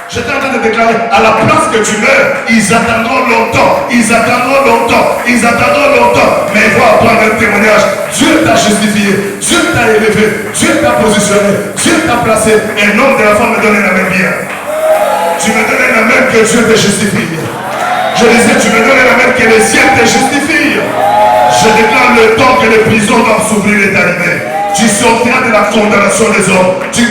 J'étais en train de déclarer, à la place que tu meurs, ils attendront longtemps, ils attendront longtemps, ils attendront longtemps. Mais ils vont apprendre un témoignage. Dieu t'a justifié, Dieu t'a élevé, Dieu t'a positionné, Dieu t'a placé. Un homme de la femme me donne la même bien. Tu me donnes la même que Dieu te justifie. Je disais, tu me donnes la même que les ciels te justifient. Je déclare le temps que les prisons doivent s'ouvrir est arrivé. Tu sortiras de la condamnation des hommes. Tu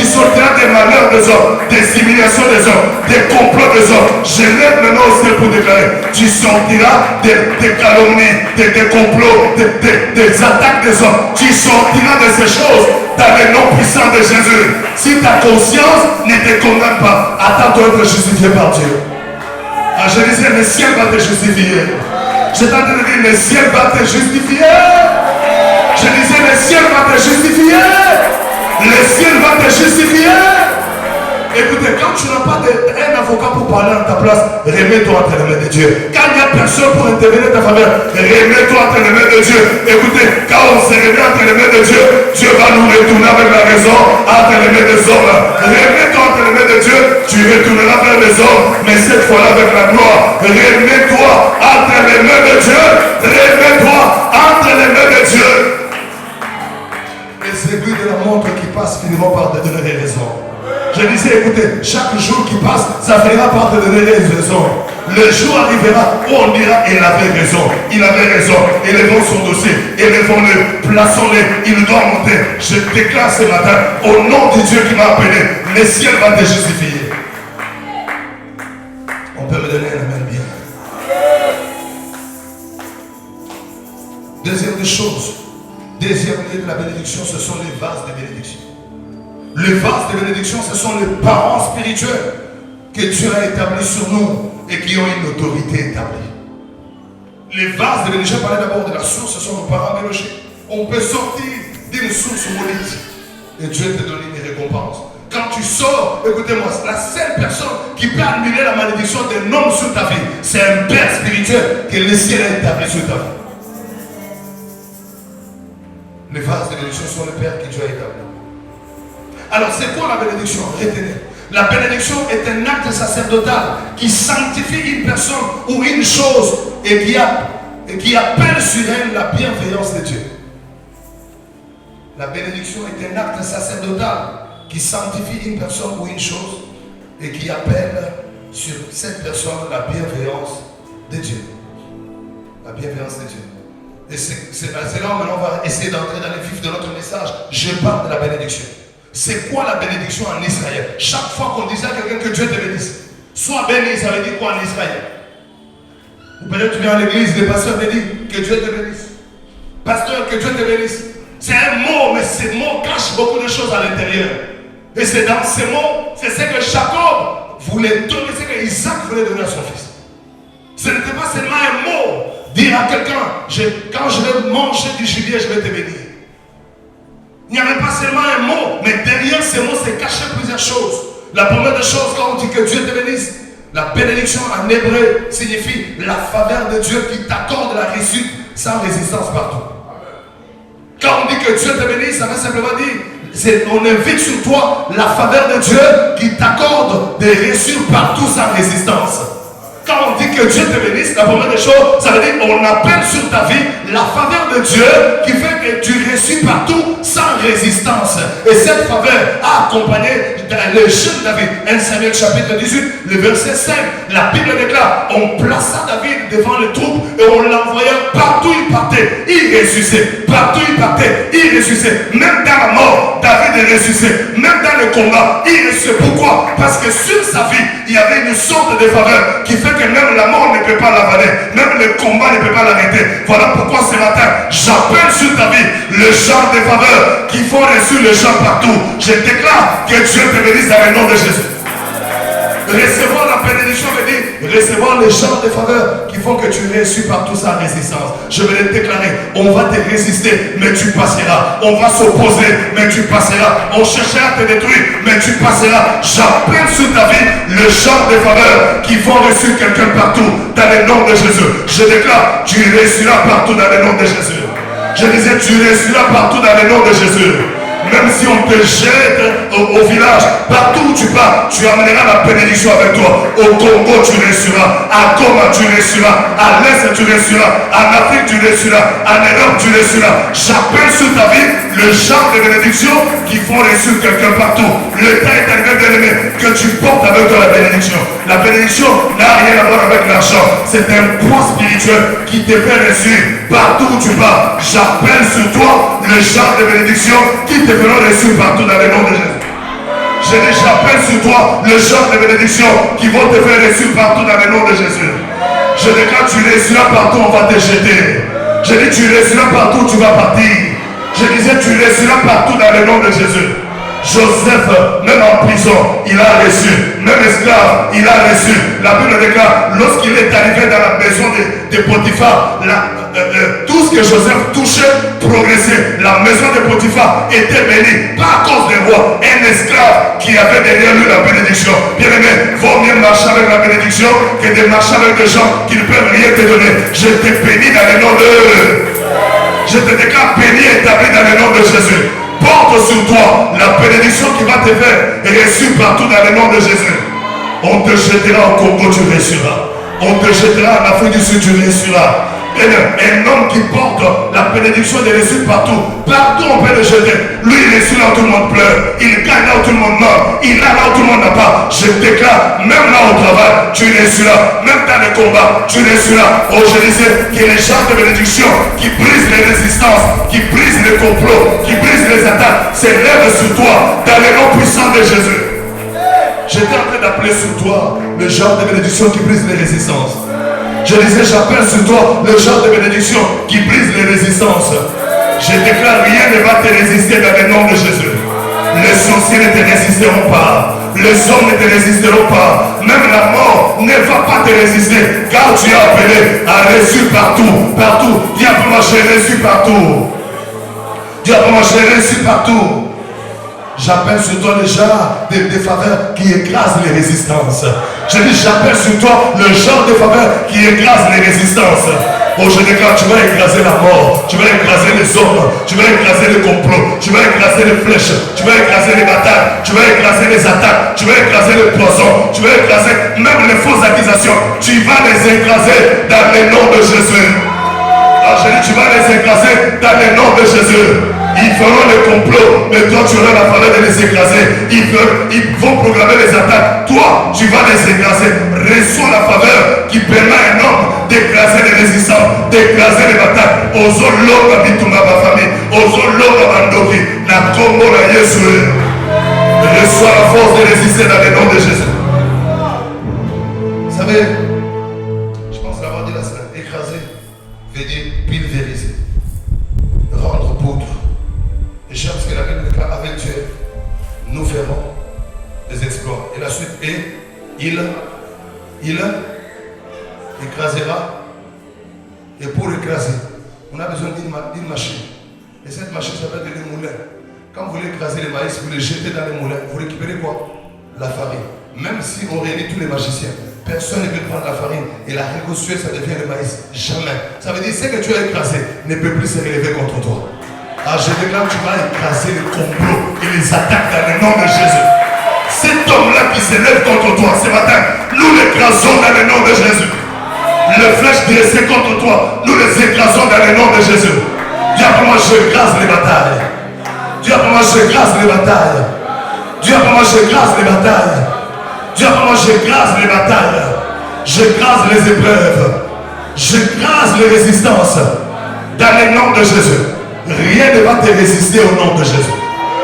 sortiras des malheurs des hommes, des humiliations des hommes, des complots des hommes. Je lève maintenant au ciel pour déclarer. Tu sortiras des calomnies, des complots, des attaques des hommes. Tu sortiras de ces choses dans le nom puissant de Jésus. Si ta conscience ne te condamne pas, attends-toi d'être justifié par Dieu. Ah, je disais, le ciel va te justifier. J'étais en train de dire, le ciel va te justifier. Je disais, le ciel va te justifier. Le ciel va te justifier. Écoutez, quand tu n'as pas un avocat pour parler à ta place, remets-toi entre les mains de Dieu. Quand il n'y a personne pour intervenir en ta faveur, remets-toi entre les mains de Dieu. Écoutez, quand on se remet entre les mains de Dieu, Dieu va nous retourner avec la raison entre les mains des hommes. Remets-toi entre les mains de Dieu, tu retourneras vers les hommes, mais cette fois-là avec la gloire. Remets-toi entre les mains de Dieu. Remets-toi entre les mains de Dieu. Les aiguilles de la montre qui passent finiront par te donner raison. Je disais, écoutez, chaque jour qui passe, ça finira par te donner raison. Le jour arrivera où on dira, il avait raison, il avait raison. Élevons son dossier, élevons-le, plaçons-le, il doit monter. Je déclare ce matin, au nom de Dieu qui m'a appelé, le ciel va te justifier. On peut me donner la main bien. Deuxième des choses, deuxième lieu de la bénédiction, ce sont les vases de bénédiction. Les vases de bénédiction, ce sont les parents spirituels que Dieu a établis sur nous et qui ont une autorité établie. Les vases de bénédiction, je parlais d'abord de la source, ce sont nos parents biologiques. On peut sortir d'une source maudite et Dieu te donne une récompense. Quand quand tu sors, écoutez-moi, la seule personne qui peut annuler la malédiction d'un homme sur ta vie, c'est un père spirituel que le ciel a établi sur ta vie. Les vases de bénédiction sont le père que Dieu a établi. Alors c'est quoi la bénédiction? Retenez. La bénédiction est un acte sacerdotal qui sanctifie une personne ou une chose et qui appelle sur elle la bienveillance de Dieu. La bénédiction est un acte sacerdotal qui sanctifie une personne ou une chose et qui appelle sur cette personne la bienveillance de Dieu. La bienveillance de Dieu. Et c'est là maintenant on va essayer d'entrer dans les vifs de notre message. Je parle de la bénédiction. C'est quoi la bénédiction en Israël? Chaque fois qu'on disait à quelqu'un que Dieu te bénisse, sois béni, ça veut dire quoi en Israël? Ou peut-être tu viens à l'église, le pasteur te dit que Dieu te bénisse. Pasteur, que Dieu te bénisse. C'est un mot, mais ce mot cache beaucoup de choses à l'intérieur. Et c'est dans ces mots, c'est ce que Jacob voulait donner, c'est ce que Isaac voulait donner à son fils. Ce n'était pas seulement un mot, dire à quelqu'un, quand je vais manger du gibier, je vais te bénir. Il n'y avait pas seulement un mot, mais derrière ces mots, c'est caché plusieurs choses. La première des choses, quand on dit que Dieu te bénisse, la bénédiction en hébreu signifie la faveur de Dieu qui t'accorde la réussite sans résistance partout. Quand on dit que Dieu te bénisse, ça veut simplement dire, on invite sur toi la faveur de Dieu qui t'accorde des réussites partout sans résistance. Quand on dit que Dieu te bénisse, la première des choses, ça veut dire qu'on appelle sur ta vie la faveur de Dieu qui fait que tu réussis partout sans résistance. Et cette faveur a accompagné le jeune David. 1 Samuel chapitre 18, le verset 5. La Bible déclare, on plaça David devant les troupes et on l'envoya partout il partait. Il ressuscitait. Partout il partait. Il ressuscitait. Même dans la mort, David est ressuscité. Même dans le combat, il ressuscitait. Pourquoi? Parce que sur sa vie, il y avait une sorte de faveur qui fait que même la mort ne peut pas l'avaler, même le combat ne peut pas l'arrêter. Voilà pourquoi ce matin, j'appelle sur ta vie le genre de faveur qui font reçu le genre partout. Je déclare que Dieu te bénisse dans le nom de Jésus. Recevoir la bénédiction veut dire recevoir les genres de faveurs qui font que tu réussis partout sans résistance. Je vais le déclarer, on va te résister, mais tu passeras. On va s'opposer, mais tu passeras. On cherchera à te détruire, mais tu passeras. J'appelle sur ta vie le genre de faveurs qui vont réussir quelqu'un partout dans le nom de Jésus. Je déclare, tu réussiras partout dans le nom de Jésus. Je disais, tu réussiras partout dans le nom de Jésus. Même si on te jette au village, partout où tu pars, tu amèneras la bénédiction avec toi. Au Congo, tu réussiras. À Goma, tu réussiras. À l'Est, tu réussiras. En Afrique, tu réussiras. En Europe, tu réussiras. J'appelle sur ta vie le genre de bénédiction qui font réussir quelqu'un partout. Le temps est arrivé, bien aimé, que tu portes avec toi la bénédiction. La bénédiction n'a rien à voir avec l'argent. C'est un poids spirituel qui te fait réussir partout où tu vas. J'appelle sur toi le genre de bénédiction qui te feront réussir partout dans le nom de Jésus. Je dis, j'appelle sur toi le genre de bénédiction qui vont te faire réussir partout dans le nom de Jésus. Je déclare, tu réussiras partout, on va te jeter. Je dis, tu réussiras partout, tu vas partir. Je disais, tu réussiras partout dans le nom de Jésus. Joseph, même en prison, il a reçu. Même esclave, il a reçu. La Bible déclare, lorsqu'il est arrivé dans la maison de Potiphar, tout ce que Joseph touchait progressait. La maison de Potiphar était bénie, pas à cause des rois. Un esclave qui avait derrière lui la bénédiction. Bien aimé, vaut mieux marcher avec la bénédiction que de marcher avec des gens qui ne peuvent rien te donner. Je t'ai béni dans le nom de... Je te déclare béni et établi dans le nom de Jésus. Porte sur toi la bénédiction qui va te faire réussir partout dans le nom de Jésus. On te jettera au Congo, tu réussiras. On te jettera en Afrique du Sud, tu réussiras. Un homme qui porte la bénédiction de réussir partout. Partout on peut le jeter. Lui il réussit là où tout le monde pleure. Il gagne là où tout le monde meurt. Il a là où tout le monde n'a pas. Je déclare, même là au travail, tu réussiras. Même dans les combats, tu réussiras. Oh, je disais qu'il y a les gens de bénédiction qui brisent les résistances, qui brisent les complots, qui brisent les attaques, s'élèvent sur toi dans le nom puissant de Jésus. J'étais en train d'appeler sur toi le genre de bénédiction qui brise les résistances. Je disais, j'appelle sur toi le genre de bénédiction qui brise les résistances. Je déclare, rien ne va te résister dans le nom de Jésus. Les sorciers ne te résisteront pas. Les hommes ne te résisteront pas. Même la mort ne va pas te résister. Car tu es appelé à réussir partout. Partout. Dis à moi, j'ai réussi partout. Dis à moi, j'ai réussi partout. J'appelle sur toi le genre des faveurs qui écrasent les résistances. Je dis, j'appelle sur toi le genre de faveurs qui écrasent les résistances. Oh, je déclare, tu vas écraser la mort, tu vas écraser les hommes, tu vas écraser les complots, tu vas écraser les flèches, tu vas écraser les batailles, tu vas écraser les attaques, tu vas écraser les poisons, tu vas écraser même les fausses accusations. Tu vas les écraser dans le nom de Jésus. Alors je dis, tu vas les écraser dans le nom de Jésus. Ils feront les complots, mais toi tu auras la faveur de les écraser. Ils vont programmer les attaques. Toi, tu vas les écraser. Reçois la faveur qui permet à un homme d'écraser les résistants, d'écraser les batailles. Ozolo Abituma ma famille, Ozolo Abandoki, la combo la Yesu. Reçois la force de résister dans le nom de Jésus. Vous savez, je pense l'avoir dit la semaine, écraser veut dire pulvériser, rendre poudre. Et je pense que la Bible déclare avec Dieu, nous ferons des exploits. Et la suite est, il écrasera. Et pour écraser, on a besoin d'une machine. Et cette machine s'appelle des moulins. Quand vous voulez écraser les maïs, vous les jetez dans les moulins. Vous récupérez quoi? La farine. Même si on réunit tous les magiciens, personne ne peut prendre la farine et la reconstruire, ça devient le maïs. Jamais. Ça veut dire que ce que tu as écrasé ne peut plus se relever contre toi. Alors je déclare que tu vas écraser les complots et les attaques dans le nom de Jésus. Cet homme-là qui s'élève contre toi ce matin, nous l'écrasons dans le nom de Jésus. Le flèche dressé contre toi, nous les écrasons dans le nom de Jésus. Dis après moi, j'écrase les batailles. Dis après moi, j'écrase les batailles. Dis après moi, j'écrase les batailles. Dis après moi, j'écrase les batailles. J'écrase les épreuves. J'écrase les résistances. Dans le nom de Jésus. Rien ne va te résister au nom de Jésus.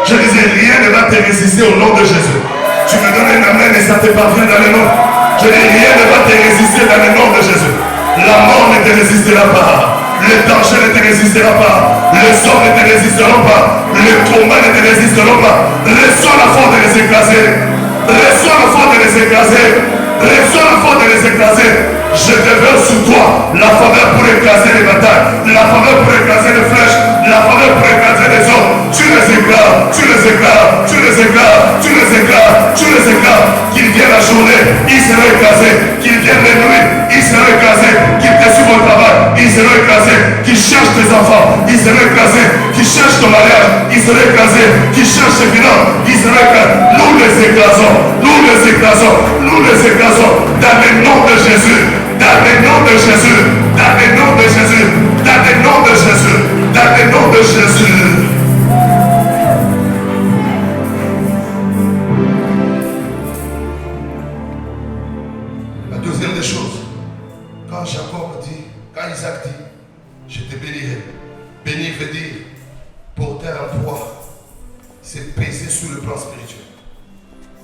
Je disais, rien ne va te résister au nom de Jésus. Tu me donnes un amen et ça te parvient dans le nom. Je dis, rien ne va te résister dans le nom de Jésus. La mort ne te résistera pas. Le danger ne te résistera pas. Le sort ne te résistera pas. Le combat ne te résistera pas. Reçois la force de les écraser. Reçois la force de les écraser. Reçois la force de les écraser. Je déverse sur toi la faveur pour écraser les batailles, la faveur pour écraser les flèches, la faveur pour écraser les hommes. Tu les écrases, tu les écrases, tu les écrases, tu les écrases, tu les écrases. Qu'ils viennent la journée, ils seront écrasés. Qu'ils viennent la nuit, ils seront écrasés. Qu'ils te suivent au travail, ils seront écrasés. Qu'ils cherchent tes enfants, ils seront écrasés. Qu'ils cherchent ton mariage, ils seront écrasés. Qu'ils cherchent tes finances, ils seront écrasés. Nous les écrasons, nous les écrasons, nous les écrasons. Dans le nom de Jésus. Dans le nom de Jésus, dans le nom de Jésus, dans le nom de Jésus, dans le nom de Jésus. La deuxième des choses, quand Jacob dit, quand Isaac dit, je te bénirai. Bénir veut dire porter un poids, c'est peser sur le plan spirituel.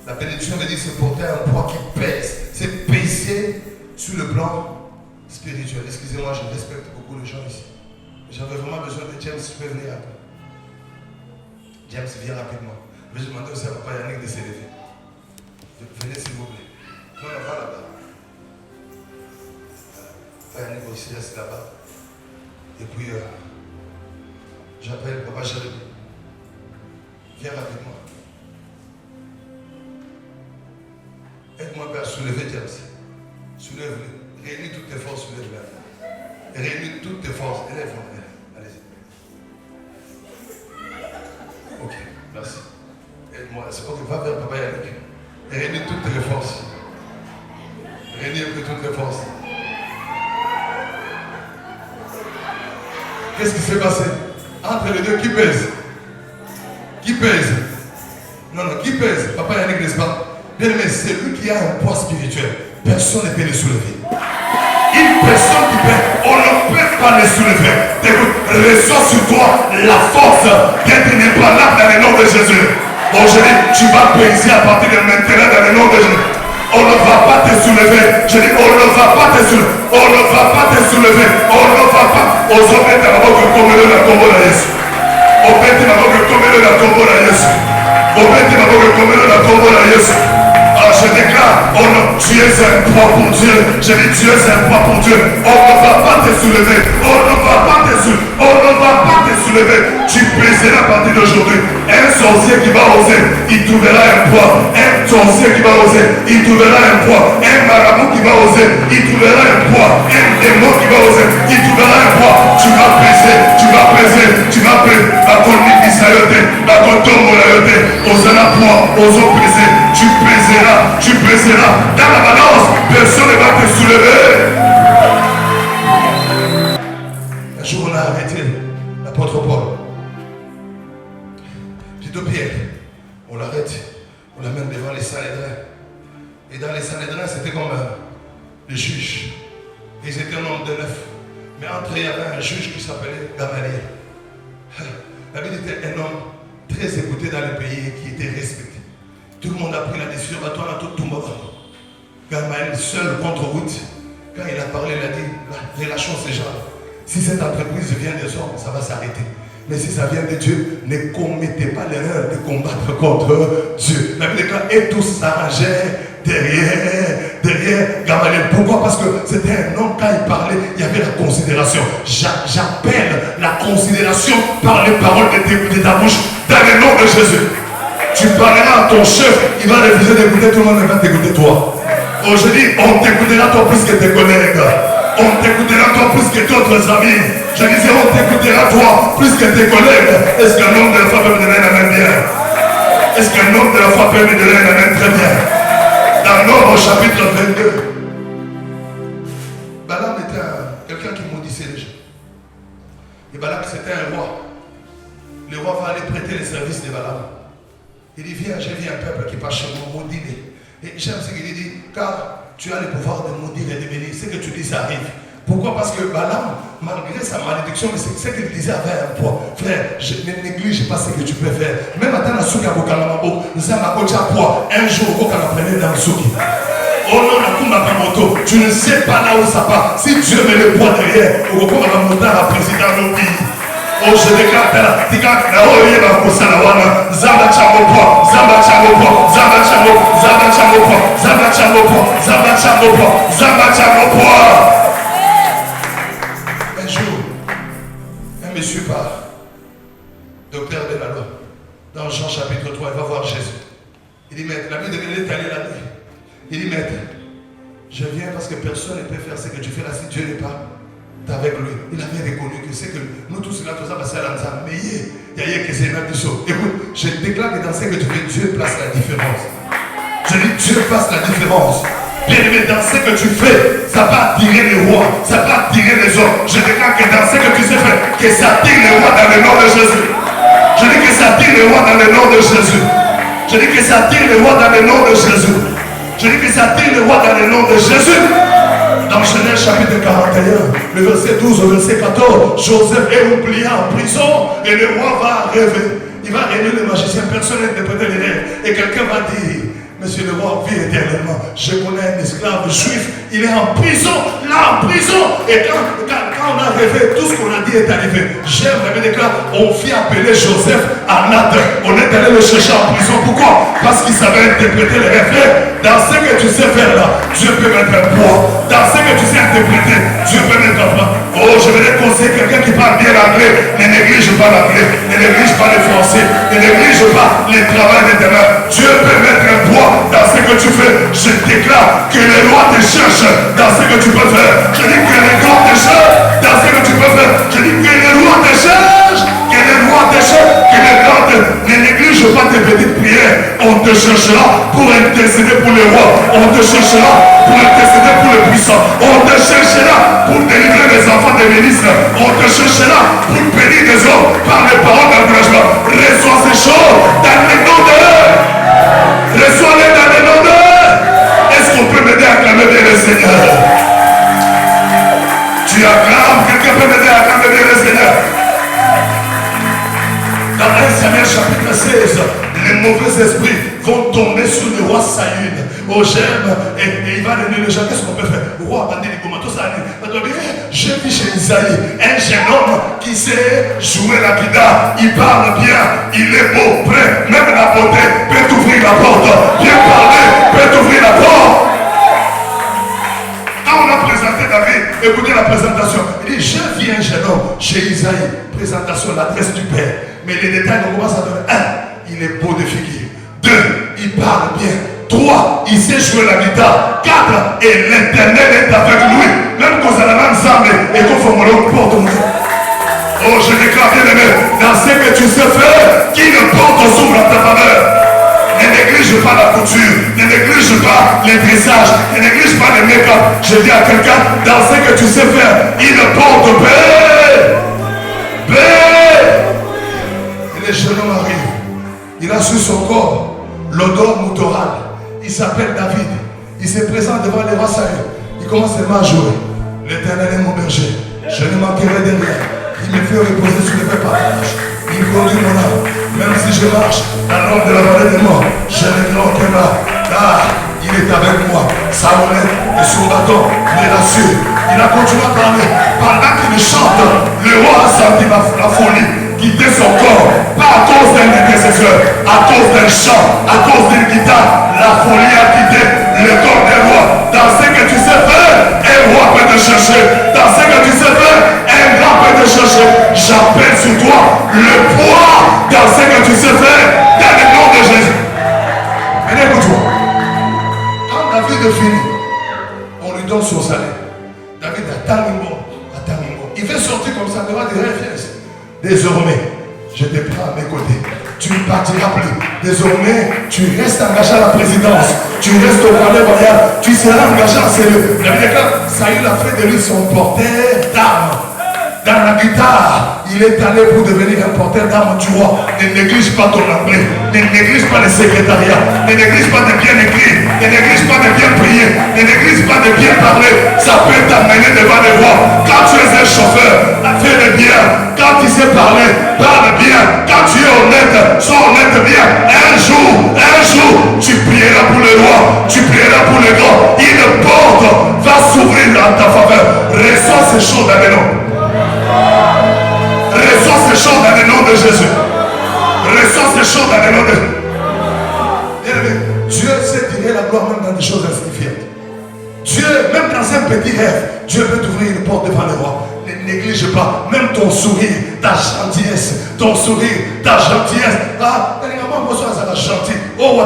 La bénédiction veut dire c'est porter un poids qui pèse, c'est peser sur le plan spirituel. Excusez-moi, je respecte beaucoup les gens ici. J'avais vraiment besoin de James, je peux venir après. James, viens rapidement. Je vais demander aussi à Papa Yannick de s'élever. Venez s'il vous plaît. Non, on va là-bas. Papa Yannick aussi reste là-bas. Et puis, j'appelle Papa Jérémy. Viens rapidement. Aide-moi, Père, à soulever James. Soulève-le. Réunis toutes tes forces, soulève-le. Réunis toutes tes forces. Élève-le. Allez-y. Ok, merci. Aide-moi. Ok, va vers Papa Yannick. Réunis toutes tes forces. Réunis toutes tes forces. Qu'est-ce qui s'est passé? Entre les deux, qui pèse? Qui pèse? Non, qui pèse? Papa Yannick, n'est-ce pas? Bien aimé, c'est lui qui a un poids spirituel. Personne ne peut les soulever. Une personne qui peut, on ne peut pas les soulever. Écoute, reçois sur toi la force d'être inébranlable dans le nom de Jésus. Aujourd'hui, tu vas peser à partir de maintenant dans le nom de Jésus. On ne va pas te soulever. Je dis, on ne va pas te soulever. On ne va pas te soulever. On ne va pas. Aux hommes, tu vas voir comme la combo de Jésus. Au père, tu vas voir comme la combo de Jésus. Au père, tu vas voir comme la combo de Jésus. Je déclare, tu es un poids pour Dieu. Je dis, tu es un poids pour Dieu. On ne va pas te soulever. On ne va pas te soulever. On ne va pas te soulever. soulever. Tu briseras à partir d'aujourd'hui. Un sorcier qui va oser, il trouvera un poids. Un sorcier qui va oser, il trouvera un poids. Un marabout qui va oser, il trouvera un poids. Un démon qui va oser, il trouvera un poids. Tu vas briser, tu vas briser, tu vas briser. La conduite qui s'ayote, la contombe la yote, osera poids, osons briser. Tu briseras. Dans la balance, personne ne va te soulever. Un jour, on a arrêté l'apôtre Paul. J'ai deux Pierre. On l'arrête, on l'amène devant les Sanhédrins. Et dans les Sanhédrins, c'était comme les juges. Ils étaient un nombre de 9. Mais entre eux, il y avait un juge qui s'appelait Gamaliel. La Bible était un homme très écouté dans le pays qui était respecté. Tout le monde a pris la décision. Toi, on a tout le monde. Gamaliel seul contre 8. Quand il a parlé, il a dit, relâchons ces gens. Si cette entreprise vient des hommes, ça va s'arrêter. Mais si ça vient de Dieu, ne commettez pas l'erreur de combattre contre Dieu. La Bible déclare, et tous s'arrangeaient derrière Gamaliel. Pourquoi? Parce que c'était un homme, quand il parlait, il y avait la considération. J'appelle la considération par les paroles de ta bouche dans le nom de Jésus. Tu parleras à ton chef, il va refuser d'écouter, tout le monde va t'écouter toi. Aujourd'hui, on t'écoutera toi plus que tes collègues. On t'écoutera toi plus que d'autres amis. Je disais, on t'écoutera toi plus que tes collègues. Est-ce qu'un homme de la foi peut me donner la main bien? Est-ce qu'un homme de la foi peut me donner la main très bien? Dans Nombre chapitre 22, Balaam était quelqu'un qui maudissait les gens. Et Balaam c'était un roi. Le roi va aller prêter les services de Balaam. Il dit, viens, j'ai vu un peuple qui passe chez moi, maudit-les. Et j'aime ce qu'il dit, car tu as le pouvoir de maudire et de bénir. Ce que tu dis, ça arrive. Pourquoi? Parce que Balaam, malgré sa malédiction, mais c'est ce qu'il disait avait un poids. Frère, ne néglige pas ce que tu peux faire. Même à la souka bokalamabo, nous avons un poids. Un jour, on va prendre dans le souki. Oh non, la kumba moto. Tu ne sais pas là où ça part. Si Dieu met le poids derrière, on va prendre la montée à la président de nos pays. Oh, je déclare là, tika na oye ba kusala wana, zamba chango po, zamba chango po, zamba chango, zamba chango po, zamba chango po, zamba chango po, zamba chango po. Un jour, un monsieur part, docteur de la loi, dans Jean chapitre 3, il va voir Jésus. Il dit, maître, la Bible de est allé la nuit. Il dit, maître, je viens parce que personne ne peut faire ce que tu fais là si Dieu n'est pas avec lui. Il avait reconnu que c'est que nous tous là, tout ça, c'est à l'ensemble. Mais il y a que c'est une chose. Écoute, je déclare que dans ce que tu fais, Dieu place la différence. Je dis, Dieu fasse la différence. Bien aimé, dans ce que tu fais, ça va attirer les rois, ça va attirer les hommes. Je déclare que dans ce que tu sais faire, que ça attire les rois dans le nom de Jésus. Je dis que ça attire les rois dans le nom de Jésus. Je dis que ça attire les rois dans le nom de Jésus. Je dis que ça attire les rois dans le nom de Jésus. Dans Genèse chapitre 41, le verset 12 au verset 14, Joseph est oublié en prison et le roi va rêver. Il va réunir le magicien, personne n'interprète les rêves. Et quelqu'un va dire, monsieur le roi vit éternellement. Je connais un esclave juif, il est en prison, là en prison. Et quand on a rêvé, tout ce qu'on a dit est arrivé. J'aime la Bible déclare, on fit appeler Joseph à Nath. On est allé le chercher en prison. Pourquoi? Parce qu'il savait interpréter les rêves. Dans ce que tu sais faire là, Dieu peut mettre un poids. Dans ce que tu sais interpréter, Dieu peut mettre un poids. Oh, je vais conseiller quelqu'un qui parle bien l'anglais. Ne néglige pas l'anglais, ne néglige pas le français, ne néglige pas le travail de tes mains. Dieu peut mettre un poids dans ce que tu fais. Je déclare que les rois te cherchent dans ce que tu peux faire. Je dis que les grands te cherchent dans ce que tu peux faire. Je dis que les rois te cherchent, que les rois te cherchent, que les grands te... Ne néglige pas tes petites prières. On te cherchera pour intercéder pour les rois. On te cherchera pour intercéder pour les puissants. On te cherchera pour délivrer les enfants des ministres. On te cherchera pour bénir les hommes par les paroles d'encouragement. Reçois ces choses dans le nom de eux. Reçois-les dans le nom de eux. Est-ce qu'on peut m'aider à acclamer bien le Seigneur? Tu acclames, quelqu'un peut m'aider à acclamer bien le Seigneur? Dans 1 Samuel chapitre 16, les mauvais esprits vont tomber sur le roi Saül. Oh, j'aime. Et il va donner le gens. Qu'est-ce qu'on peut faire? Le roi a dit, j'ai vu chez Isaïe un jeune homme qui sait jouer la guitare. Il parle bien, il est beau, prêt. Même la beauté peut t'ouvrir la porte. Bien parler peut t'ouvrir la porte. Quand on a présenté David, Écoutez la présentation. Il dit, je viens, jeune homme, chez Isaïe. Présentation, l'adresse du Père. Mais les détails, on commence à donner. 1, il est beau de figure. 2, il parle bien. 3, il sait jouer la guitare. 4, et l'Éternel est avec lui. Même quand ça la même ensemble, et qu'on fait mon porte mon Dieu. Oh, je déclare bien aimé, dans ce que tu sais faire, qui ne porte s'ouvre à ta faveur. Ne néglige pas la couture, ne néglige pas les trissages, ne néglige pas les make-up. Je dis à quelqu'un, dans ce que tu sais faire, il ne porte paix. Paix. Et le jeune homme arrive. Il a sur son corps l'odeur moutorale. Il s'appelle David. Il se présente devant les rois Saül. Il commence à jouer. L'Éternel est mon berger. Je ne manquerai de rien. Il me fait reposer sur les fers partage. Il conduit mon âme. Même si je marche dans l'ombre de la vallée des morts, je ne crains aucun mal. Car il est avec moi. Sa monnaie et son bâton me rassure. Il a continué à parler. Pendant qu'il chante, le roi a senti la folie quitter son corps. Pas à cause d'un intercesseur, à cause d'un chant, à cause d'une guitare. La folie a quitté le corps des rois. Dans ce que tu sais faire, un roi peut te chercher. Dans ce que tu sais faire, un grand peut te chercher. J'appelle sur toi le poids dans ce que tu sais faire, dans le nom de Jésus. Mais écoute-moi. Quand David est fini, on lui donne son salaire. David attend une mort. Il fait sortir comme ça devant des rêves. Désormais, je te prends à mes côtés. Tu ne partiras plus. Désormais, tu restes engagé à la présidence. Tu restes au palais royal. Tu seras engagé à cellule. La Bible dit, Saül a fait de lui son porteur d'armes. Dans la guitare, il est allé pour devenir un porteur d'armes du roi. Ne néglige pas ton anglais. Ne néglige pas le secrétariat. Ne néglige pas de bien écrire. Ne néglige pas de bien prier. Ne néglige pas de bien parler. Ça peut t'amener devant les rois. Quand tu es un chauffeur, fais-le bien. Quand tu sais parler, parle bien. Quand tu es honnête, sois honnête bien. Un jour, tu prieras pour le roi. Tu prieras pour les grands. Une porte va s'ouvrir en ta faveur. Reçois ces choses dans le nom. Reçois ces choses dans le nom de Jésus. Reçois ces choses dans le nom de Jésus. Dieu sait tirer la gloire même dans des choses insignifiantes. Dieu, même dans un petit rêve, Dieu peut t'ouvrir une porte devant le roi. Ne néglige pas, même ton sourire, ta gentillesse, ton sourire, ta gentillesse. Ah, ça la gentille. Oh,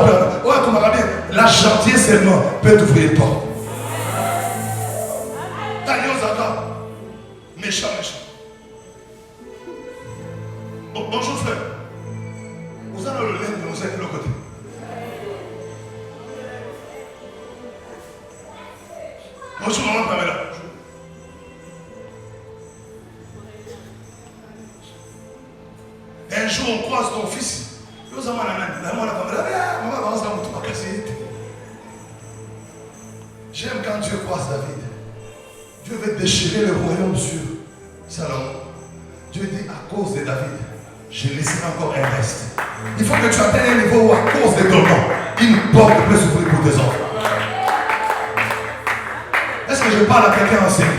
comment on va dire, la gentillesse seulement peut t'ouvrir une porte. Méchant. Bonjour frère. Vous avez le lait de nous êtes de l'autre côté. Bonjour maman Pamela. Un jour on croise ton fils. Nous avons la maman Pamela. Maman va ensemble tout casser. J'aime quand Dieu croise David. Dieu veut déchirer le royaume sur Salomon. Dieu dit à cause de David, je laisserai encore un reste. Il faut que tu atteignes un niveau où à cause de ton nom, une porte peut s'ouvrir pour tes enfants. Est-ce que je parle à quelqu'un enseigné?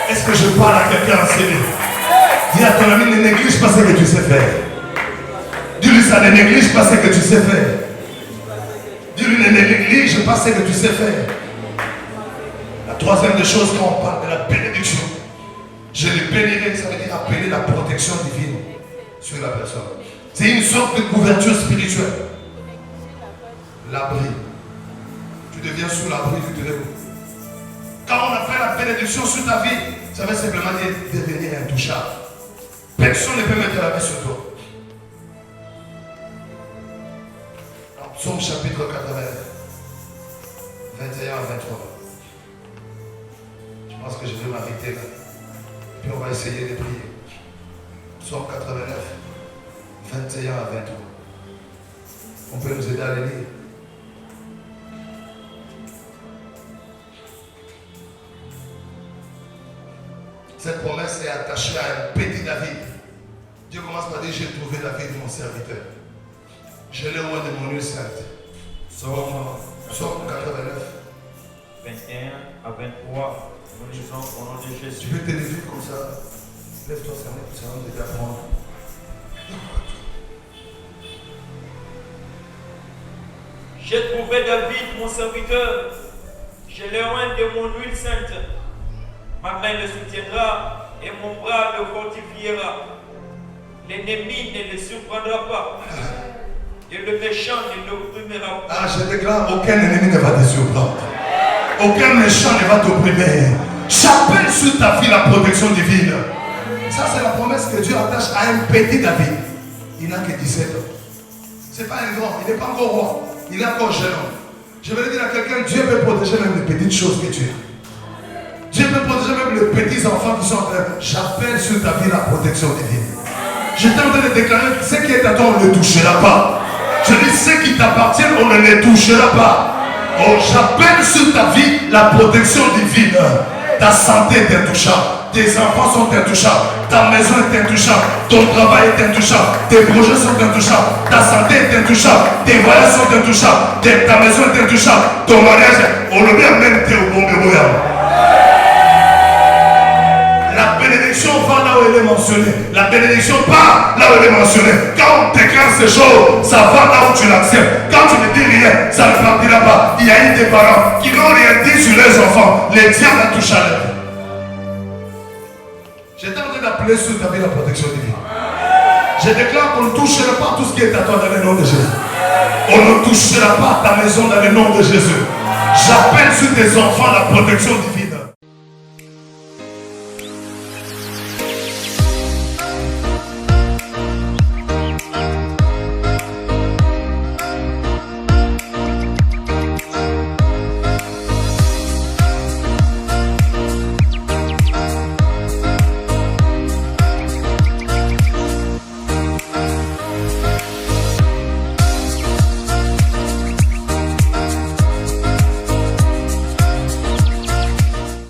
Est-ce que je parle à quelqu'un enseigné? Dis à ton ami, ne néglige pas ce que tu sais faire. Dis-lui ça, ne néglige pas ce que tu sais faire. Dis-lui, ne néglige pas ce que tu sais faire. La troisième des choses, quand on parle de la bénédiction, je les bénirai, ça veut dire appeler la protection divine sur la personne. C'est une sorte de couverture spirituelle. L'abri. Tu deviens sous l'abri du Très-Haut. Quand on appelle la bénédiction sur ta vie, ça veut simplement dire devenir intouchable. Personne ne peut mettre la main sur toi. Dans Psaume chapitre 80, 21 à 23. Je pense que je vais m'arrêter là. Puis on va essayer de prier. Psaume 89, 21 à 23. On peut nous aider à les lire. Cette promesse est attachée à un petit David. Dieu commence par dire, j'ai trouvé David, mon serviteur. Je l'ai oint de mon huile sainte. Psaume 89. 21 à 23. Nous lisons au nom de Jésus. Tu peux te lever comme ça. Lève-toi, ça va t'aider à prendre. J'ai trouvé David, mon serviteur. Je l'ai oint de mon huile sainte. Ma main le soutiendra et mon bras le fortifiera. L'ennemi ne le surprendra pas. Et le méchant ne l'opprimera pas. Ah, je déclare, aucun ennemi ne va te surprendre. Aucun méchant ne va t'opprimer. J'appelle sur ta vie la protection divine. Ça, c'est la promesse que Dieu attache à un petit David. Il n'a que 17 ans. Ce n'est pas un grand, il n'est pas encore roi. Il est encore jeune homme. Je vais dire à quelqu'un, Dieu peut protéger même les petites choses que tu as. Dieu peut protéger même les petits enfants qui sont en train. J'appelle sur ta vie la protection divine. Je t'ai en train de déclarer que ce qui est à toi, on ne le touchera pas. Je dis, ceux qui t'appartiennent, on ne les touchera pas. Oh, j'appelle sur ta vie la protection divine. Ta santé est intouchable. Tes enfants sont intouchables. Ta maison est intouchable. Ton travail est intouchable. Tes projets sont intouchables. Ta santé est intouchable. Tes voyages sont intouchables. Ta maison est intouchable. Ton mariage, on le met même au bon de. La bénédiction va là où elle est mentionnée. La bénédiction part là où elle est mentionnée. Quand on déclare ces choses, ça va là où tu l'acceptes. Quand tu ne dis rien, ça ne partira pas. Il y a eu des parents qui n'ont rien dit sur les enfants. Les diables la touchent à leur vie. J'étais en train d'appeler sur ta vie la protection divine. Je déclare qu'on ne touchera pas tout ce qui est à toi dans le nom de Jésus. On ne touchera pas ta maison dans le nom de Jésus. J'appelle sur tes enfants la protection divine.